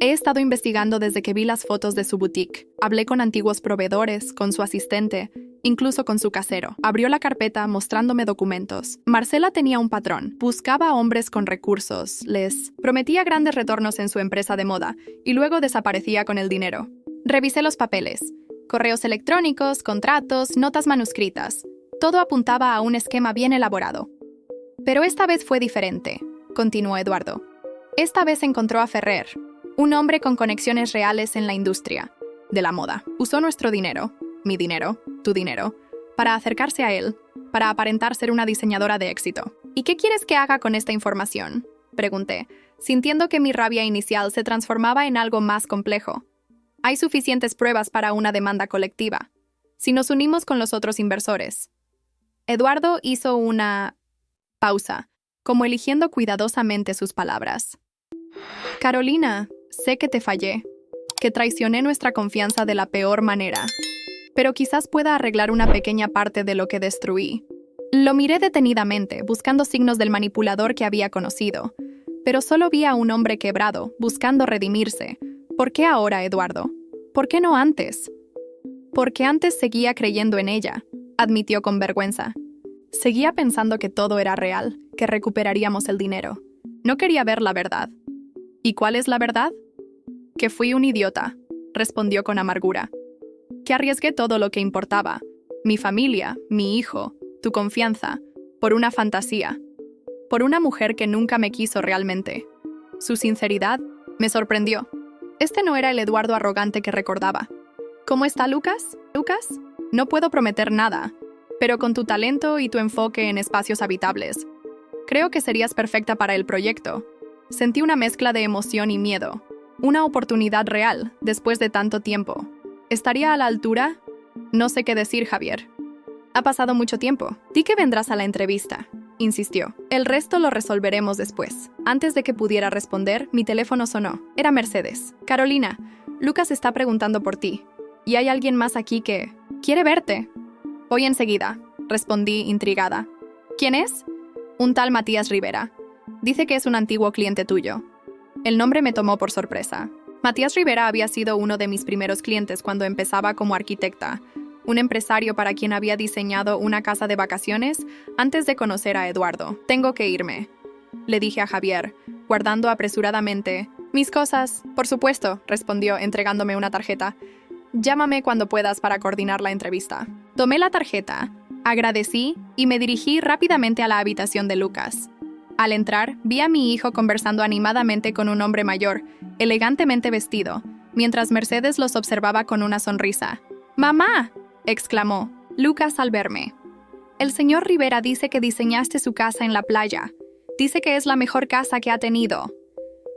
He estado investigando desde que vi las fotos de su boutique. Hablé con antiguos proveedores, con su asistente, incluso con su casero. Abrió la carpeta mostrándome documentos. Marcela tenía un patrón. Buscaba hombres con recursos, les prometía grandes retornos en su empresa de moda y luego desaparecía con el dinero. Revisé los papeles. Correos electrónicos, contratos, notas manuscritas. Todo apuntaba a un esquema bien elaborado. Pero esta vez fue diferente, continuó Eduardo. Esta vez encontró a Ferrer, un hombre con conexiones reales en la industria de la moda. Usó nuestro dinero, mi dinero, tu dinero, para acercarse a él, para aparentar ser una diseñadora de éxito. ¿Y qué quieres que haga con esta información?, pregunté, sintiendo que mi rabia inicial se transformaba en algo más complejo. Hay suficientes pruebas para una demanda colectiva, si nos unimos con los otros inversores. Eduardo hizo una pausa, como eligiendo cuidadosamente sus palabras. Carolina, sé que te fallé, que traicioné nuestra confianza de la peor manera, pero quizás pueda arreglar una pequeña parte de lo que destruí. Lo miré detenidamente, buscando signos del manipulador que había conocido, pero solo vi a un hombre quebrado, buscando redimirse. ¿Por qué ahora, Eduardo? ¿Por qué no antes? Porque antes seguía creyendo en ella, admitió con vergüenza. Seguía pensando que todo era real, que recuperaríamos el dinero. No quería ver la verdad. ¿Y cuál es la verdad? Que fui un idiota, respondió con amargura. Que arriesgué todo lo que importaba, mi familia, mi hijo, tu confianza, por una fantasía, por una mujer que nunca me quiso realmente. Su sinceridad me sorprendió. Este no era el Eduardo arrogante que recordaba. ¿Cómo está Lucas? ¿Lucas? No puedo prometer nada, pero con tu talento y tu enfoque en espacios habitables, creo que serías perfecta para el proyecto. Sentí una mezcla de emoción y miedo. Una oportunidad real, después de tanto tiempo. ¿Estaría a la altura? No sé qué decir, Javier. Ha pasado mucho tiempo. Di que vendrás a la entrevista, insistió. El resto lo resolveremos después. Antes de que pudiera responder, mi teléfono sonó. Era Mercedes. Carolina, Lucas está preguntando por ti. Y hay alguien más aquí que quiere verte. Voy enseguida, respondí intrigada. ¿Quién es? Un tal Matías Rivera. Dice que es un antiguo cliente tuyo. El nombre me tomó por sorpresa. Matías Rivera había sido uno de mis primeros clientes cuando empezaba como arquitecta, un empresario para quien había diseñado una casa de vacaciones antes de conocer a Eduardo. Tengo que irme, le dije a Javier, guardando apresuradamente mis cosas. Por supuesto, respondió, entregándome una tarjeta. Llámame cuando puedas para coordinar la entrevista. Tomé la tarjeta, agradecí y me dirigí rápidamente a la habitación de Lucas. Al entrar, vi a mi hijo conversando animadamente con un hombre mayor, elegantemente vestido, mientras Mercedes los observaba con una sonrisa. ¡Mamá!, exclamó Lucas al verme. El señor Rivera dice que diseñaste su casa en la playa. Dice que es la mejor casa que ha tenido.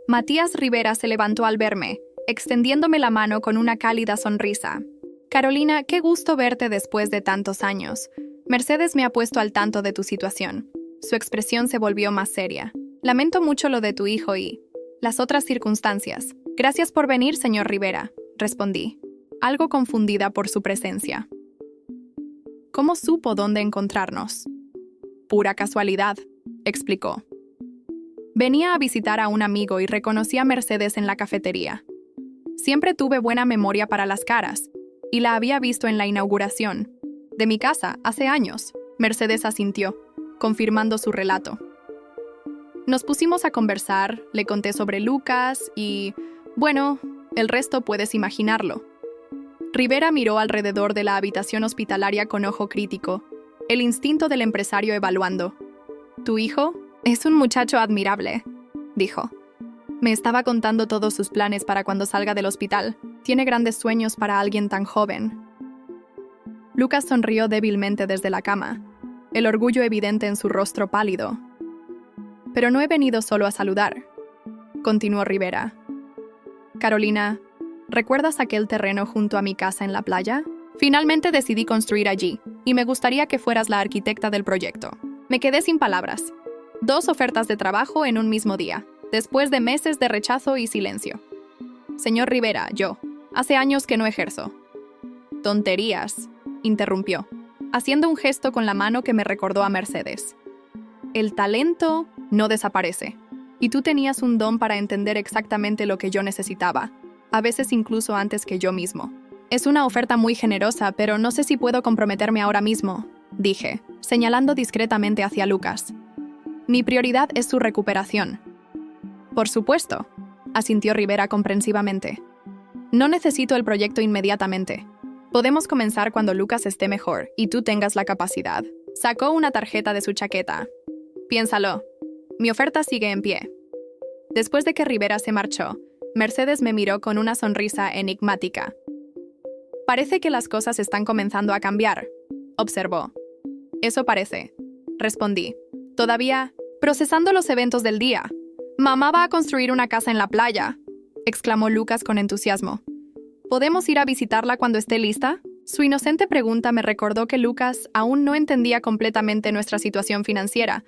Matías Rivera se levantó al verme, extendiéndome la mano con una cálida sonrisa. Carolina, qué gusto verte después de tantos años. Mercedes me ha puesto al tanto de tu situación. Su expresión se volvió más seria. Lamento mucho lo de tu hijo y las otras circunstancias. Gracias por venir, señor Rivera, respondí, algo confundida por su presencia. ¿Cómo supo dónde encontrarnos? Pura casualidad, explicó. Venía a visitar a un amigo y reconocí a Mercedes en la cafetería. Siempre tuve buena memoria para las caras, y la había visto en la inauguración de mi casa hace años. Mercedes asintió, confirmando su relato. Nos pusimos a conversar, le conté sobre Lucas y, bueno, el resto puedes imaginarlo. Rivera miró alrededor de la habitación hospitalaria con ojo crítico, el instinto del empresario evaluando. «Tu hijo es un muchacho admirable», dijo. Me estaba contando todos sus planes para cuando salga del hospital. Tiene grandes sueños para alguien tan joven. Lucas sonrió débilmente desde la cama, el orgullo evidente en su rostro pálido. Pero no he venido solo a saludar, continuó Rivera. Carolina, ¿recuerdas aquel terreno junto a mi casa en la playa? Finalmente decidí construir allí, y me gustaría que fueras la arquitecta del proyecto. Me quedé sin palabras. 2 ofertas de trabajo en un mismo día, después de meses de rechazo y silencio. Señor Rivera, yo, hace años que no ejerzo. Tonterías, interrumpió, haciendo un gesto con la mano que me recordó a Mercedes. El talento no desaparece, y tú tenías un don para entender exactamente lo que yo necesitaba, a veces incluso antes que yo mismo. Es una oferta muy generosa, pero no sé si puedo comprometerme ahora mismo, dije, señalando discretamente hacia Lucas. Mi prioridad es su recuperación. Por supuesto, asintió Rivera comprensivamente. No necesito el proyecto inmediatamente. Podemos comenzar cuando Lucas esté mejor y tú tengas la capacidad. Sacó una tarjeta de su chaqueta. Piénsalo. Mi oferta sigue en pie. Después de que Rivera se marchó, Mercedes me miró con una sonrisa enigmática. Parece que las cosas están comenzando a cambiar, observó. Eso parece, respondí. Todavía, procesando los eventos del día. Mamá va a construir una casa en la playa, exclamó Lucas con entusiasmo. ¿Podemos ir a visitarla cuando esté lista? Su inocente pregunta me recordó que Lucas aún no entendía completamente nuestra situación financiera,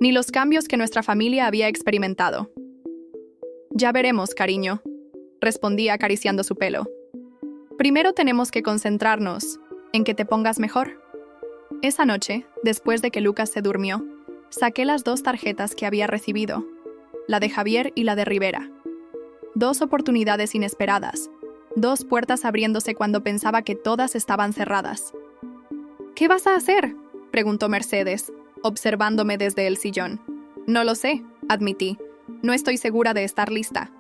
ni los cambios que nuestra familia había experimentado. Ya veremos, cariño, respondí acariciando su pelo. Primero tenemos que concentrarnos en que te pongas mejor. Esa noche, después de que Lucas se durmió, saqué las 2 tarjetas que había recibido, la de Javier y la de Rivera. 2 oportunidades inesperadas, 2 puertas abriéndose cuando pensaba que todas estaban cerradas. ¿Qué vas a hacer?, preguntó Mercedes, observándome desde el sillón. No lo sé, admití. No estoy segura de estar lista.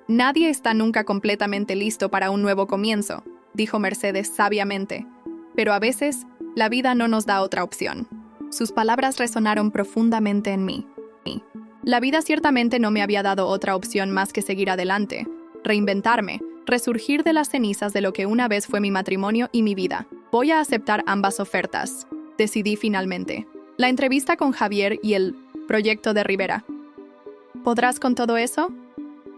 Nadie está nunca completamente listo para un nuevo comienzo, dijo Mercedes sabiamente. Pero a veces, la vida no nos da otra opción. Sus palabras resonaron profundamente en mí. La vida ciertamente no me había dado otra opción más que seguir adelante, reinventarme, resurgir de las cenizas de lo que una vez fue mi matrimonio y mi vida. Voy a aceptar ambas ofertas, decidí finalmente. La entrevista con Javier y el proyecto de Rivera. ¿Podrás con todo eso?,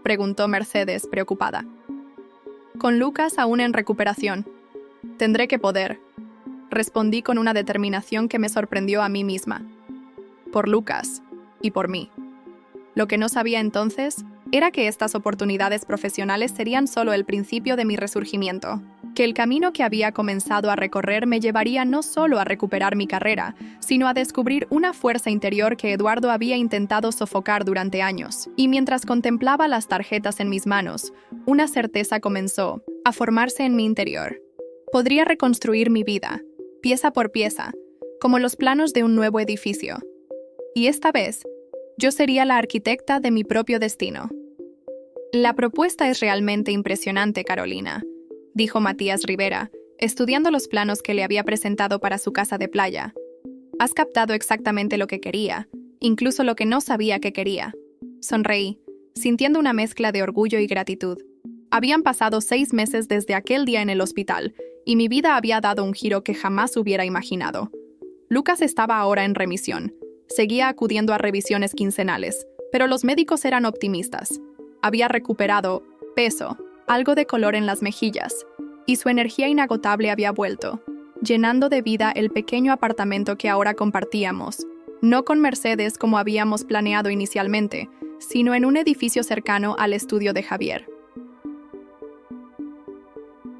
preguntó Mercedes, preocupada. Con Lucas aún en recuperación. Tendré que poder, respondí con una determinación que me sorprendió a mí misma. Por Lucas y por mí. Lo que no sabía entonces era que estas oportunidades profesionales serían solo el principio de mi resurgimiento, que el camino que había comenzado a recorrer me llevaría no solo a recuperar mi carrera, sino a descubrir una fuerza interior que Eduardo había intentado sofocar durante años. Y mientras contemplaba las tarjetas en mis manos, una certeza comenzó a formarse en mi interior. Podría reconstruir mi vida, pieza por pieza, como los planos de un nuevo edificio. Y esta vez, yo sería la arquitecta de mi propio destino. La propuesta es realmente impresionante, Carolina, dijo Matías Rivera, estudiando los planos que le había presentado para su casa de playa. Has captado exactamente lo que quería, incluso lo que no sabía que quería. Sonreí, sintiendo una mezcla de orgullo y gratitud. Habían pasado 6 meses desde aquel día en el hospital, y mi vida había dado un giro que jamás hubiera imaginado. Lucas estaba ahora en remisión. Seguía acudiendo a revisiones quincenales, pero los médicos eran optimistas. Había recuperado peso, algo de color en las mejillas, y su energía inagotable había vuelto, llenando de vida el pequeño apartamento que ahora compartíamos, no con Mercedes como habíamos planeado inicialmente, sino en un edificio cercano al estudio de Javier.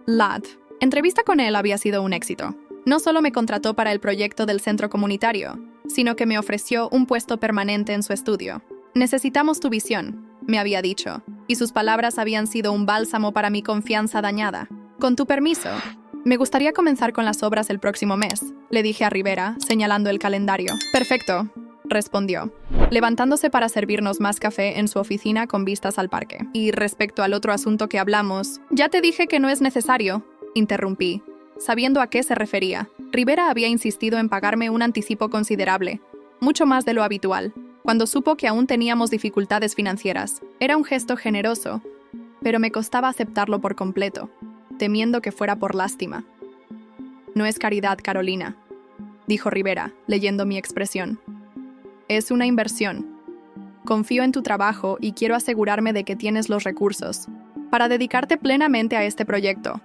La entrevista con él había sido un éxito. No solo me contrató para el proyecto del centro comunitario, sino que me ofreció un puesto permanente en su estudio. Necesitamos tu visión, me había dicho, y sus palabras habían sido un bálsamo para mi confianza dañada. Con tu permiso, me gustaría comenzar con las obras el próximo mes, le dije a Rivera, señalando el calendario. Perfecto, respondió, levantándose para servirnos más café en su oficina con vistas al parque. Y respecto al otro asunto que hablamos, ya te dije que no es necesario, interrumpí, sabiendo a qué se refería. Rivera había insistido en pagarme un anticipo considerable, mucho más de lo habitual, cuando supo que aún teníamos dificultades financieras. Era un gesto generoso, pero me costaba aceptarlo por completo, temiendo que fuera por lástima. No es caridad, Carolina, dijo Rivera, leyendo mi expresión. Es una inversión. Confío en tu trabajo y quiero asegurarme de que tienes los recursos para dedicarte plenamente a este proyecto.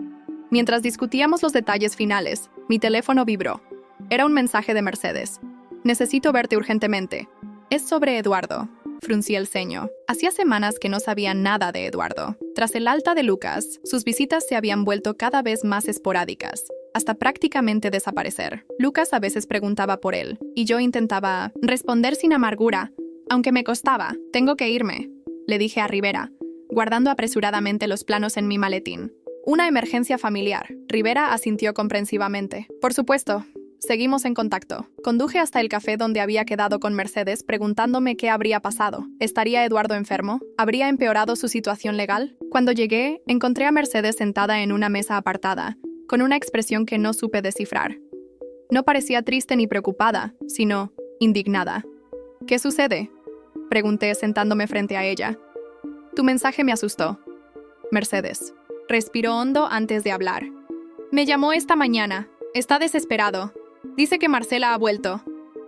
Mientras discutíamos los detalles finales, mi teléfono vibró. Era un mensaje de Mercedes. Necesito verte urgentemente. Es sobre Eduardo. Fruncí el ceño. Hacía semanas que no sabía nada de Eduardo. Tras el alta de Lucas, sus visitas se habían vuelto cada vez más esporádicas, hasta prácticamente desaparecer. Lucas a veces preguntaba por él, y yo intentaba responder sin amargura, aunque me costaba. Tengo que irme, le dije a Rivera, guardando apresuradamente los planos en mi maletín. Una emergencia familiar. Rivera asintió comprensivamente. Por supuesto. Seguimos en contacto. Conduje hasta el café donde había quedado con Mercedes preguntándome qué habría pasado. ¿Estaría Eduardo enfermo? ¿Habría empeorado su situación legal? Cuando llegué, encontré a Mercedes sentada en una mesa apartada, con una expresión que no supe descifrar. No parecía triste ni preocupada, sino indignada. ¿Qué sucede?, pregunté sentándome frente a ella. Tu mensaje me asustó. Mercedes respiró hondo antes de hablar. Me llamó esta mañana. Está desesperado. Dice que Marcela ha vuelto.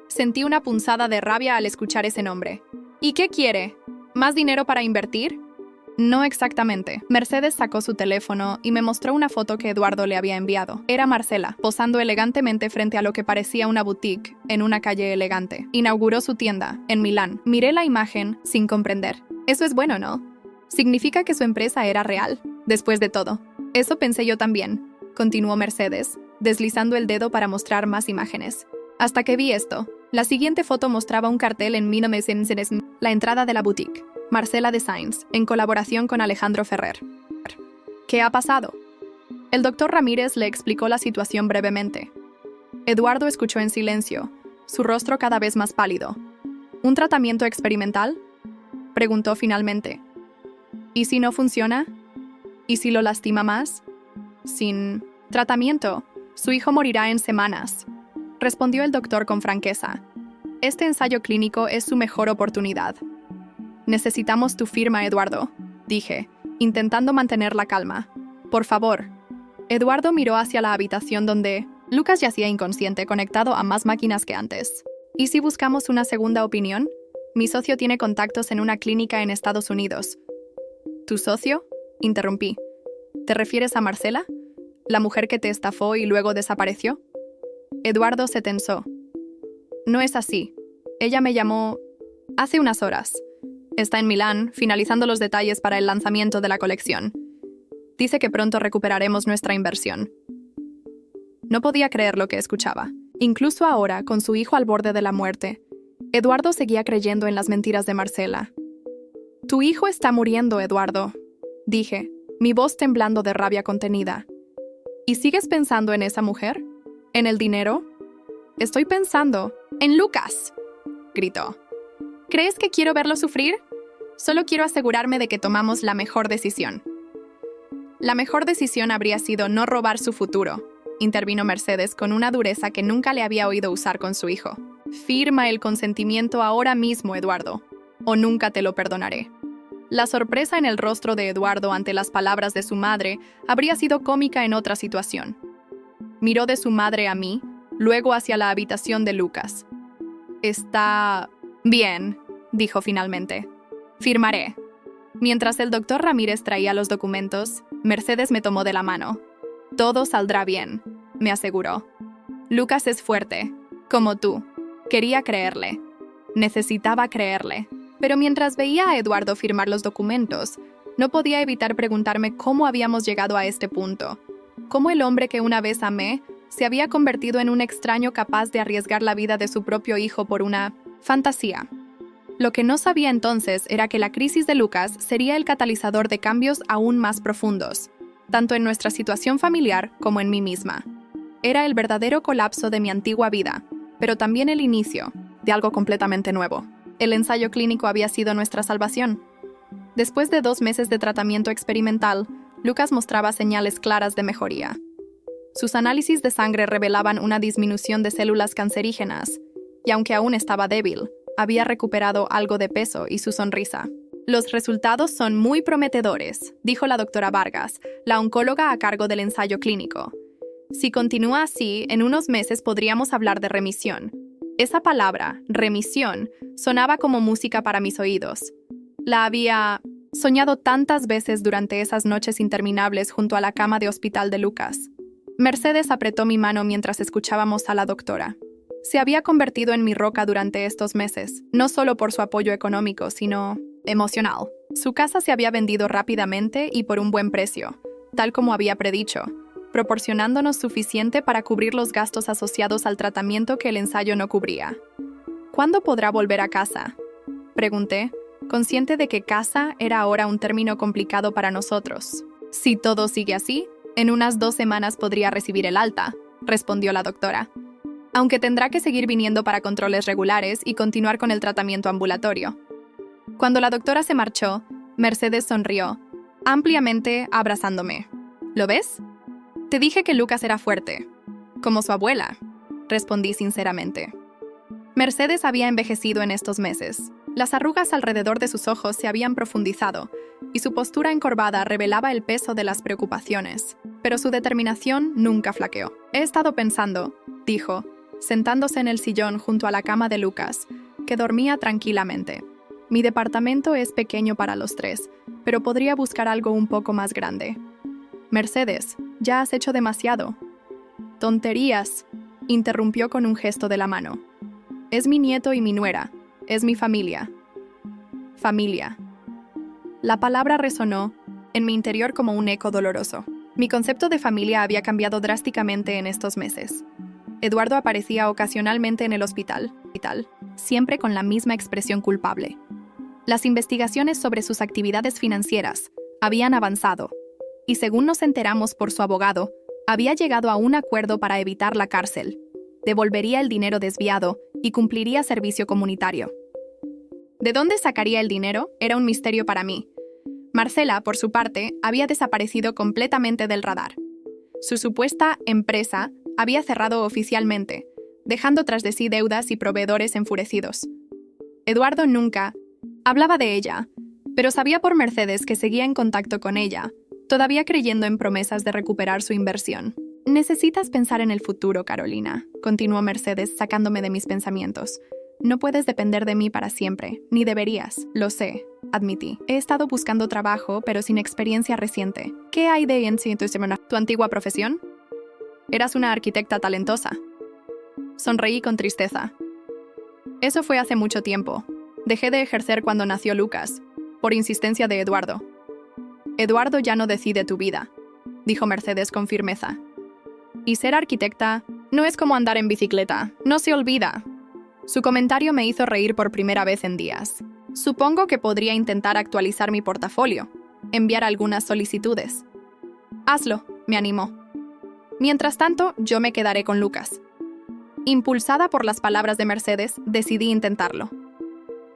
Sentí una punzada de rabia al escuchar ese nombre. ¿Y qué quiere? ¿Más dinero para invertir? No exactamente. Mercedes sacó su teléfono y me mostró una foto que Eduardo le había enviado. Era Marcela, posando elegantemente frente a lo que parecía una boutique en una calle elegante. Inauguró su tienda, en Milán. Miré la imagen sin comprender. Eso es bueno, ¿no? Significa que su empresa era real. Después de todo. Eso pensé yo también, continuó Mercedes, deslizando el dedo para mostrar más imágenes. Hasta que vi esto. La siguiente foto mostraba un cartel en la entrada de la boutique. Marcela Designs, en colaboración con Alejandro Ferrer. ¿Qué ha pasado? El doctor Ramírez le explicó la situación brevemente. Eduardo escuchó en silencio, su rostro cada vez más pálido. ¿Un tratamiento experimental?, preguntó finalmente. ¿Y si no funciona? ¿Y si lo lastima más? Sin tratamiento, su hijo morirá en semanas, respondió el doctor con franqueza. Este ensayo clínico es su mejor oportunidad. Necesitamos tu firma, Eduardo, dije, intentando mantener la calma. Por favor. Eduardo miró hacia la habitación donde Lucas yacía inconsciente, conectado a más máquinas que antes. ¿Y si buscamos una segunda opinión? Mi socio tiene contactos en una clínica en Estados Unidos. ¿Tu socio?, interrumpí. ¿Te refieres a Marcela? ¿La mujer que te estafó y luego desapareció? Eduardo se tensó. No es así. Ella me llamó hace unas horas. Está en Milán, finalizando los detalles para el lanzamiento de la colección. Dice que pronto recuperaremos nuestra inversión. No podía creer lo que escuchaba. Incluso ahora, con su hijo al borde de la muerte, Eduardo seguía creyendo en las mentiras de Marcela. Tu hijo está muriendo, Eduardo, dije, mi voz temblando de rabia contenida. ¿Y sigues pensando en esa mujer? ¿En el dinero? Estoy pensando en Lucas, gritó. ¿Crees que quiero verlo sufrir? Solo quiero asegurarme de que tomamos la mejor decisión. La mejor decisión habría sido no robar su futuro, intervino Mercedes con una dureza que nunca le había oído usar con su hijo. Firma el consentimiento ahora mismo, Eduardo, o nunca te lo perdonaré. La sorpresa en el rostro de Eduardo ante las palabras de su madre habría sido cómica en otra situación. Miró de su madre a mí, luego hacia la habitación de Lucas. Está bien, dijo finalmente. Firmaré. Mientras el doctor Ramírez traía los documentos, Mercedes me tomó de la mano. Todo saldrá bien, me aseguró. Lucas es fuerte, como tú. Quería creerle. Necesitaba creerle. Pero mientras veía a Eduardo firmar los documentos, no podía evitar preguntarme cómo habíamos llegado a este punto. Cómo el hombre que una vez amé se había convertido en un extraño capaz de arriesgar la vida de su propio hijo por una fantasía. Lo que no sabía entonces era que la crisis de Lucas sería el catalizador de cambios aún más profundos, tanto en nuestra situación familiar como en mí misma. Era el verdadero colapso de mi antigua vida, pero también el inicio de algo completamente nuevo. El ensayo clínico había sido nuestra salvación. Después de 2 meses de tratamiento experimental, Lucas mostraba señales claras de mejoría. Sus análisis de sangre revelaban una disminución de células cancerígenas, y aunque aún estaba débil, había recuperado algo de peso y su sonrisa. Los resultados son muy prometedores, dijo la doctora Vargas, la oncóloga a cargo del ensayo clínico. Si continúa así, en unos meses podríamos hablar de remisión. Esa palabra, remisión, sonaba como música para mis oídos. La había soñado tantas veces durante esas noches interminables junto a la cama de hospital de Lucas. Mercedes apretó mi mano mientras escuchábamos a la doctora. Se había convertido en mi roca durante estos meses, no solo por su apoyo económico, sino emocional. Su casa se había vendido rápidamente y por un buen precio, tal como había predicho, proporcionándonos suficiente para cubrir los gastos asociados al tratamiento que el ensayo no cubría. ¿Cuándo podrá volver a casa?, pregunté, consciente de que casa era ahora un término complicado para nosotros. Si todo sigue así, en unas 2 semanas podría recibir el alta, respondió la doctora, aunque tendrá que seguir viniendo para controles regulares y continuar con el tratamiento ambulatorio. Cuando la doctora se marchó, Mercedes sonrió, ampliamente abrazándome. ¿Lo ves? Te dije que Lucas era fuerte, como su abuela, respondí sinceramente. Mercedes había envejecido en estos meses. Las arrugas alrededor de sus ojos se habían profundizado y su postura encorvada revelaba el peso de las preocupaciones. Pero su determinación nunca flaqueó. He estado pensando, dijo, sentándose en el sillón junto a la cama de Lucas, que dormía tranquilamente. Mi departamento es pequeño para los tres, pero podría buscar algo un poco más grande. Mercedes, ya has hecho demasiado. Tonterías, interrumpió con un gesto de la mano. Es mi nieto y mi nuera. Es mi familia. Familia. La palabra resonó en mi interior como un eco doloroso. Mi concepto de familia había cambiado drásticamente en estos meses. Eduardo aparecía ocasionalmente en el hospital, siempre con la misma expresión culpable. Las investigaciones sobre sus actividades financieras habían avanzado, y según nos enteramos por su abogado, había llegado a un acuerdo para evitar la cárcel. Devolvería el dinero desviado y cumpliría servicio comunitario. ¿De dónde sacaría el dinero? Era un misterio para mí. Marcela, por su parte, había desaparecido completamente del radar. Su supuesta empresa había cerrado oficialmente, dejando tras de sí deudas y proveedores enfurecidos. Eduardo nunca hablaba de ella, pero sabía por Mercedes que seguía en contacto con ella, todavía creyendo en promesas de recuperar su inversión. Necesitas pensar en el futuro, Carolina, continuó Mercedes sacándome de mis pensamientos. No puedes depender de mí para siempre, ni deberías, lo sé, admití. He estado buscando trabajo, pero sin experiencia reciente. ¿Qué hay de en tu antigua profesión? Eras una arquitecta talentosa. Sonreí con tristeza. Eso fue hace mucho tiempo. Dejé de ejercer cuando nació Lucas, por insistencia de Eduardo. Eduardo ya no decide tu vida, dijo Mercedes con firmeza. Y ser arquitecta no es como andar en bicicleta, no se olvida. Su comentario me hizo reír por primera vez en días. Supongo que podría intentar actualizar mi portafolio, enviar algunas solicitudes. Hazlo, me animó. Mientras tanto, yo me quedaré con Lucas. Impulsada por las palabras de Mercedes, decidí intentarlo.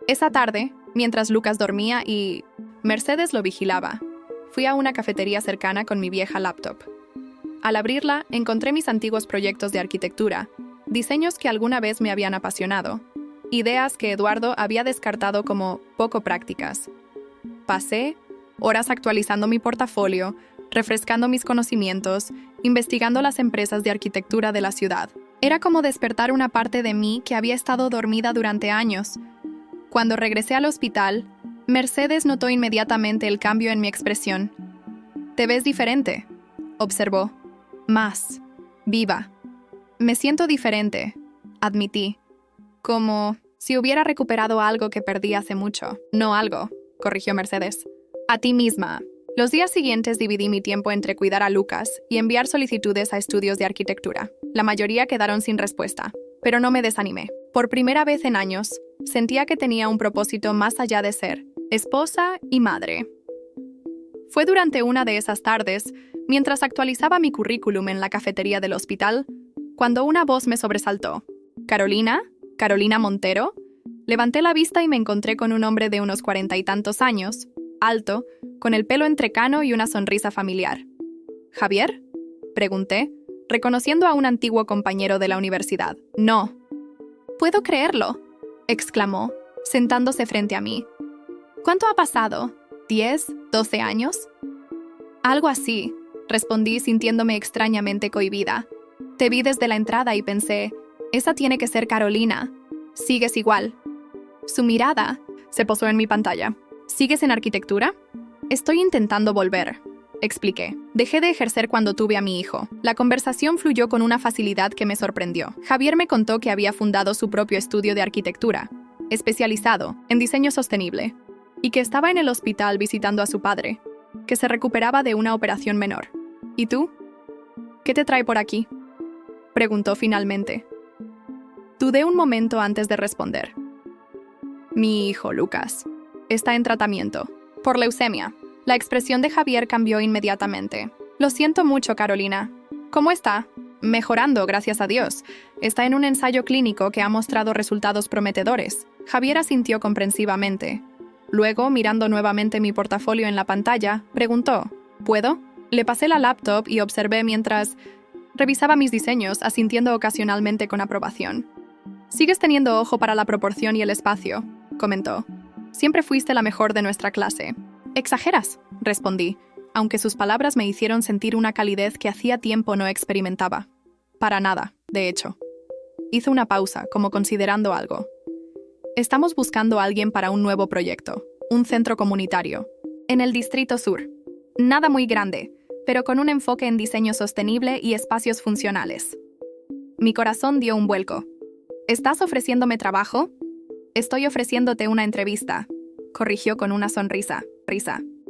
Esa tarde, mientras Lucas dormía y Mercedes lo vigilaba, fui a una cafetería cercana con mi vieja laptop. Al abrirla, encontré mis antiguos proyectos de arquitectura, diseños que alguna vez me habían apasionado, ideas que Eduardo había descartado como poco prácticas. Pasé horas actualizando mi portafolio, refrescando mis conocimientos, investigando las empresas de arquitectura de la ciudad. Era como despertar una parte de mí que había estado dormida durante años. Cuando regresé al hospital, Mercedes notó inmediatamente el cambio en mi expresión. «Te ves diferente», observó. «Más viva». «Me siento diferente», admití. «Como si hubiera recuperado algo que perdí hace mucho». «No algo», corrigió Mercedes. «A ti misma». Los días siguientes dividí mi tiempo entre cuidar a Lucas y enviar solicitudes a estudios de arquitectura. La mayoría quedaron sin respuesta, pero no me desanimé. Por primera vez en años, sentía que tenía un propósito más allá de ser esposa y madre. Fue durante una de esas tardes, mientras actualizaba mi currículum en la cafetería del hospital, cuando una voz me sobresaltó. «¿Carolina? ¿Carolina Montero?» Levanté la vista y me encontré con un hombre de unos 40 y tantos años, alto, con el pelo entrecano y una sonrisa familiar. «¿Javier?», pregunté, reconociendo a un antiguo compañero de la universidad. «No». «Puedo creerlo», exclamó, sentándose frente a mí. «¿Cuánto ha pasado? ¿10, 12 años?» «Algo así», respondí sintiéndome extrañamente cohibida. Te vi desde la entrada y pensé, esa tiene que ser Carolina. Sigues igual. Su mirada se posó en mi pantalla. ¿Sigues en arquitectura? Estoy intentando volver, expliqué. Dejé de ejercer cuando tuve a mi hijo. La conversación fluyó con una facilidad que me sorprendió. Javier me contó que había fundado su propio estudio de arquitectura, especializado en diseño sostenible, y que estaba en el hospital visitando a su padre, que se recuperaba de una operación menor. ¿Y tú? ¿Qué te trae por aquí?, preguntó finalmente. Dudé un momento antes de responder. Mi hijo, Lucas, está en tratamiento por leucemia. La expresión de Javier cambió inmediatamente. Lo siento mucho, Carolina. ¿Cómo está? Mejorando, gracias a Dios. Está en un ensayo clínico que ha mostrado resultados prometedores. Javier asintió comprensivamente. Luego, mirando nuevamente mi portafolio en la pantalla, preguntó, ¿puedo? Le pasé la laptop y observé mientras revisaba mis diseños, asintiendo ocasionalmente con aprobación. «Sigues teniendo ojo para la proporción y el espacio», comentó. «Siempre fuiste la mejor de nuestra clase». «Exageras», respondí, aunque sus palabras me hicieron sentir una calidez que hacía tiempo no experimentaba. Para nada, de hecho. Hizo una pausa, como considerando algo. «Estamos buscando a alguien para un nuevo proyecto, un centro comunitario, en el Distrito Sur. Nada muy grande, pero con un enfoque en diseño sostenible y espacios funcionales». Mi corazón dio un vuelco. «¿Estás ofreciéndome trabajo?» «Estoy ofreciéndote una entrevista», corrigió con una sonrisa.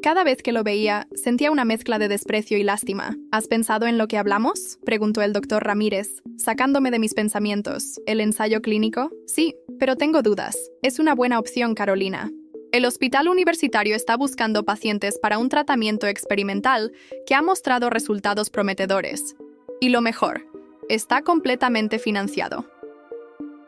Cada vez que lo veía, sentía una mezcla de desprecio y lástima. «¿Has pensado en lo que hablamos?», preguntó el doctor Ramírez, sacándome de mis pensamientos. «¿El ensayo clínico?» «Sí, pero tengo dudas. Es una buena opción, Carolina. El hospital universitario está buscando pacientes para un tratamiento experimental que ha mostrado resultados prometedores. Y lo mejor, está completamente financiado».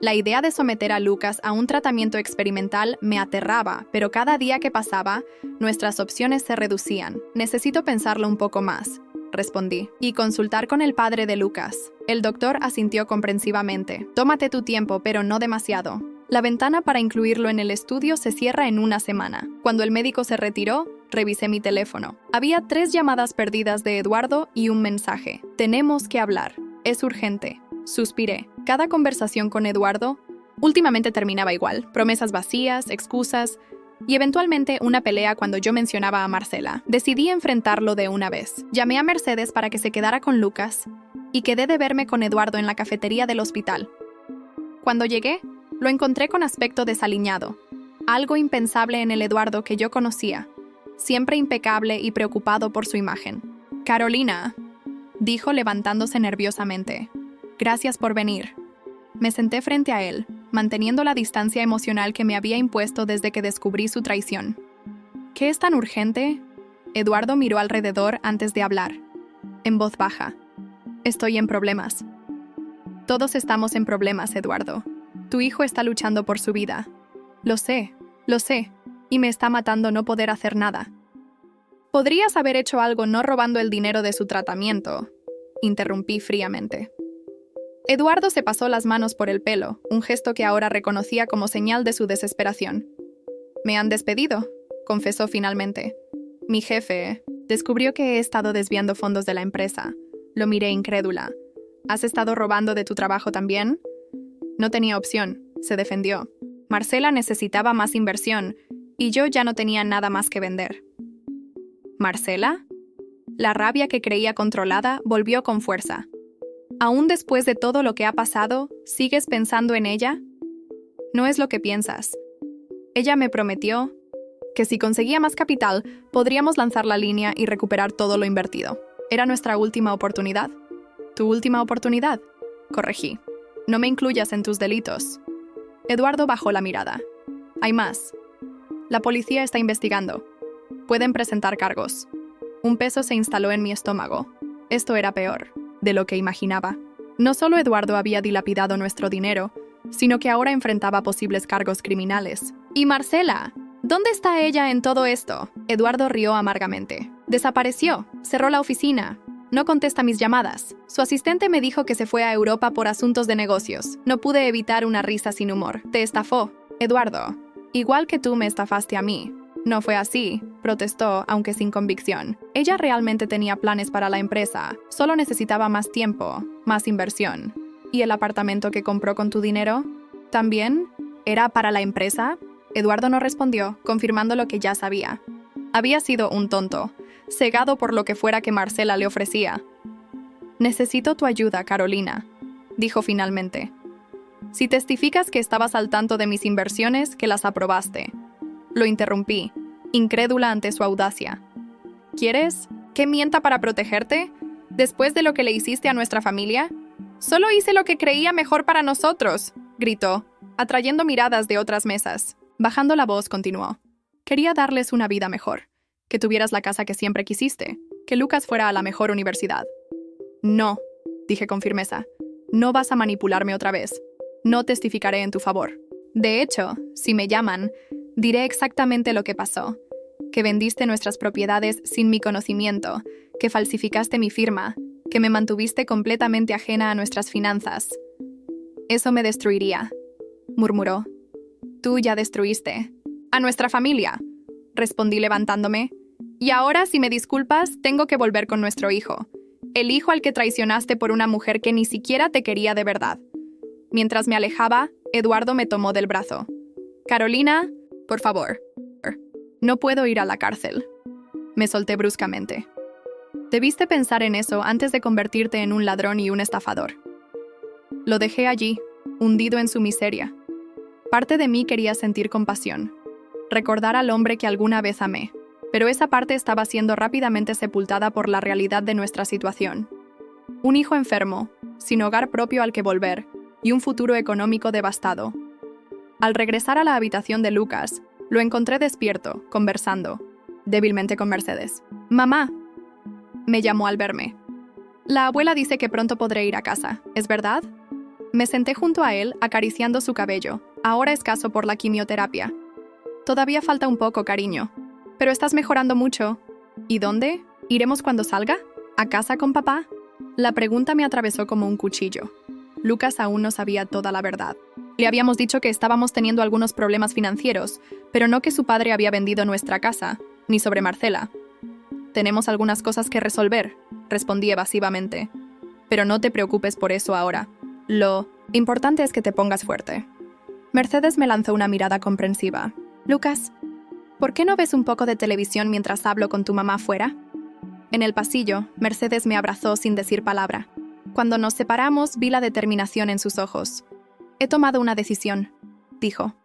La idea de someter a Lucas a un tratamiento experimental me aterraba, pero cada día que pasaba, nuestras opciones se reducían. «Necesito pensarlo un poco más», respondí, «y consultar con el padre de Lucas». El doctor asintió comprensivamente. «Tómate tu tiempo, pero no demasiado. La ventana para incluirlo en el estudio se cierra en una semana». Cuando el médico se retiró, revisé mi teléfono. Había 3 llamadas perdidas de Eduardo y un mensaje. «Tenemos que hablar. Es urgente». Suspiré. Cada conversación con Eduardo últimamente terminaba igual. Promesas vacías, excusas y eventualmente una pelea cuando yo mencionaba a Marcela. Decidí enfrentarlo de una vez. Llamé a Mercedes para que se quedara con Lucas y quedé de verme con Eduardo en la cafetería del hospital. Cuando llegué, lo encontré con aspecto desaliñado. Algo impensable en el Eduardo que yo conocía. Siempre impecable y preocupado por su imagen. «Carolina», dijo levantándose nerviosamente. «Gracias por venir». Me senté frente a él, manteniendo la distancia emocional que me había impuesto desde que descubrí su traición. «¿Qué es tan urgente?». Eduardo miró alrededor antes de hablar, en voz baja. «Estoy en problemas». «Todos estamos en problemas, Eduardo. Tu hijo está luchando por su vida». Lo sé, y me está matando no poder hacer nada». «Podrías haber hecho algo no robando el dinero de su tratamiento», interrumpí fríamente. Eduardo se pasó las manos por el pelo, un gesto que ahora reconocía como señal de su desesperación. «Me han despedido», confesó finalmente. «Mi jefe descubrió que he estado desviando fondos de la empresa». Lo miré incrédula. «¿Has estado robando de tu trabajo también?». «No tenía opción», se defendió. «Marcela necesitaba más inversión, y yo ya no tenía nada más que vender». «¿Marcela?». La rabia que creía controlada volvió con fuerza. «¿Aún después de todo lo que ha pasado, sigues pensando en ella?». «No es lo que piensas. Ella me prometió que si conseguía más capital, podríamos lanzar la línea y recuperar todo lo invertido. Era nuestra última oportunidad». «¿Tu última oportunidad?», corregí. «No me incluyas en tus delitos». Eduardo bajó la mirada. «Hay más. La policía está investigando. Pueden presentar cargos». Un peso se instaló en mi estómago. Esto era peor de lo que imaginaba. No solo Eduardo había dilapidado nuestro dinero, sino que ahora enfrentaba posibles cargos criminales. «¿Y Marcela? ¿Dónde está ella en todo esto?». Eduardo rió amargamente. «Desapareció. Cerró la oficina. No contesta mis llamadas. Su asistente me dijo que se fue a Europa por asuntos de negocios. No pude evitar una risa sin humor. Te estafó, Eduardo. Igual que tú me estafaste a mí». «No fue así», protestó, aunque sin convicción. «Ella realmente tenía planes para la empresa. Solo necesitaba más tiempo, más inversión». «¿Y el apartamento que compró con tu dinero? ¿También? ¿Era para la empresa?». Eduardo no respondió, confirmando lo que ya sabía. Había sido un tonto, cegado por lo que fuera que Marcela le ofrecía. «Necesito tu ayuda, Carolina», dijo finalmente. «Si testificas que estabas al tanto de mis inversiones, que las aprobaste». Lo interrumpí, incrédula ante su audacia. «¿Quieres que mienta para protegerte? ¿Después de lo que le hiciste a nuestra familia?». «Solo hice lo que creía mejor para nosotros», gritó, atrayendo miradas de otras mesas. Bajando la voz, continuó. «Quería darles una vida mejor, que tuvieras la casa que siempre quisiste, que Lucas fuera a la mejor universidad». «No», dije con firmeza. «No vas a manipularme otra vez. No testificaré en tu favor. De hecho, si me llaman, diré exactamente lo que pasó, que vendiste nuestras propiedades sin mi conocimiento, que falsificaste mi firma, que me mantuviste completamente ajena a nuestras finanzas. Eso me destruiría, murmuró. Tú ya destruiste. A nuestra familia, respondí levantándome. Y ahora, si me disculpas, tengo que volver con nuestro hijo. El hijo al que traicionaste por una mujer que ni siquiera te quería de verdad. Mientras me alejaba, Eduardo me tomó del brazo. Carolina, por favor. No puedo ir a la cárcel. Me solté bruscamente. Debiste pensar en eso antes de convertirte en un ladrón y un estafador. Lo dejé allí, hundido en su miseria. Parte de mí quería sentir compasión, recordar al hombre que alguna vez amé, pero esa parte estaba siendo rápidamente sepultada por la realidad de nuestra situación. Un hijo enfermo, sin hogar propio al que volver, y un futuro económico devastado. Al regresar a la habitación de Lucas, lo encontré despierto, conversando, débilmente con Mercedes. «Mamá», me llamó al verme. «La abuela dice que pronto podré ir a casa, ¿es verdad?» Me senté junto a él, acariciando su cabello, ahora escaso por la quimioterapia. «Todavía falta un poco, cariño. Pero estás mejorando mucho. ¿Y dónde? ¿Iremos cuando salga? ¿A casa con papá?» La pregunta me atravesó como un cuchillo. Lucas aún no sabía toda la verdad. Le habíamos dicho que estábamos teniendo algunos problemas financieros, pero no que su padre había vendido nuestra casa, ni sobre Marcela. «Tenemos algunas cosas que resolver», respondí evasivamente. «Pero no te preocupes por eso ahora. Lo importante es que te pongas fuerte». Mercedes me lanzó una mirada comprensiva. «Lucas, ¿por qué no ves un poco de televisión mientras hablo con tu mamá afuera?» En el pasillo, Mercedes me abrazó sin decir palabra. Cuando nos separamos, vi la determinación en sus ojos. «He tomado una decisión», dijo.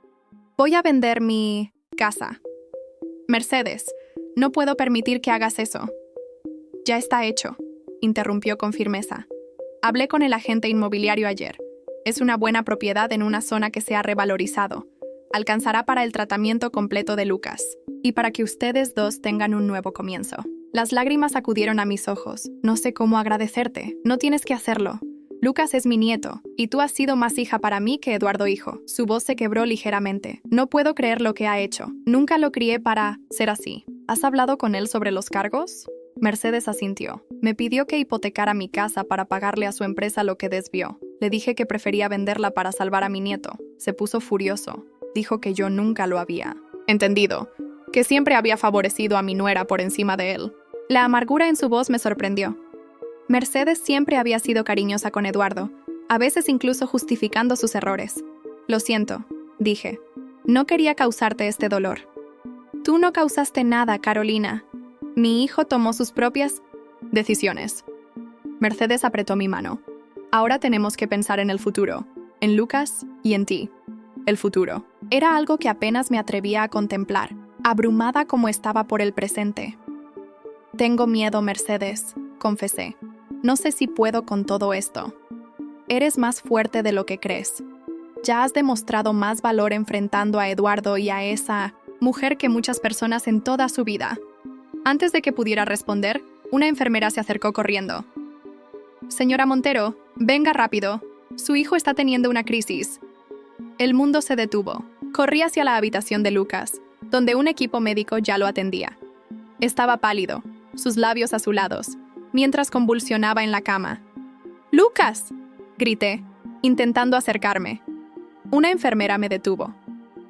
«Voy a vender mi casa». «Mercedes, no puedo permitir que hagas eso». «Ya está hecho», interrumpió con firmeza. «Hablé con el agente inmobiliario ayer. Es una buena propiedad en una zona que se ha revalorizado. Alcanzará para el tratamiento completo de Lucas y para que ustedes dos tengan un nuevo comienzo». Las lágrimas acudieron a mis ojos. «No sé cómo agradecerte. No tienes que hacerlo. Lucas es mi nieto, y tú has sido más hija para mí que Eduardo hijo». Su voz se quebró ligeramente. «No puedo creer lo que ha hecho. Nunca lo crié para ser así». «¿Has hablado con él sobre los cargos?» Mercedes asintió. Me pidió que hipotecara mi casa para pagarle a su empresa lo que desvió. Le dije que prefería venderla para salvar a mi nieto. Se puso furioso. Dijo que yo nunca lo había entendido, que siempre había favorecido a mi nuera por encima de él. La amargura en su voz me sorprendió. Mercedes siempre había sido cariñosa con Eduardo, a veces incluso justificando sus errores. «Lo siento», dije. «No quería causarte este dolor». «Tú no causaste nada, Carolina. Mi hijo tomó sus propias decisiones». Mercedes apretó mi mano. «Ahora tenemos que pensar en el futuro, en Lucas y en ti». El futuro. Era algo que apenas me atrevía a contemplar, abrumada como estaba por el presente. «Tengo miedo, Mercedes», confesé. «No sé si puedo con todo esto». «Eres más fuerte de lo que crees. Ya has demostrado más valor enfrentando a Eduardo y a esa mujer que muchas personas en toda su vida». Antes de que pudiera responder, una enfermera se acercó corriendo. «Señora Montero, venga rápido. Su hijo está teniendo una crisis». El mundo se detuvo. Corrí hacia la habitación de Lucas, donde un equipo médico ya lo atendía. Estaba pálido, sus labios azulados, mientras convulsionaba en la cama. «¡Lucas!», grité, intentando acercarme. Una enfermera me detuvo.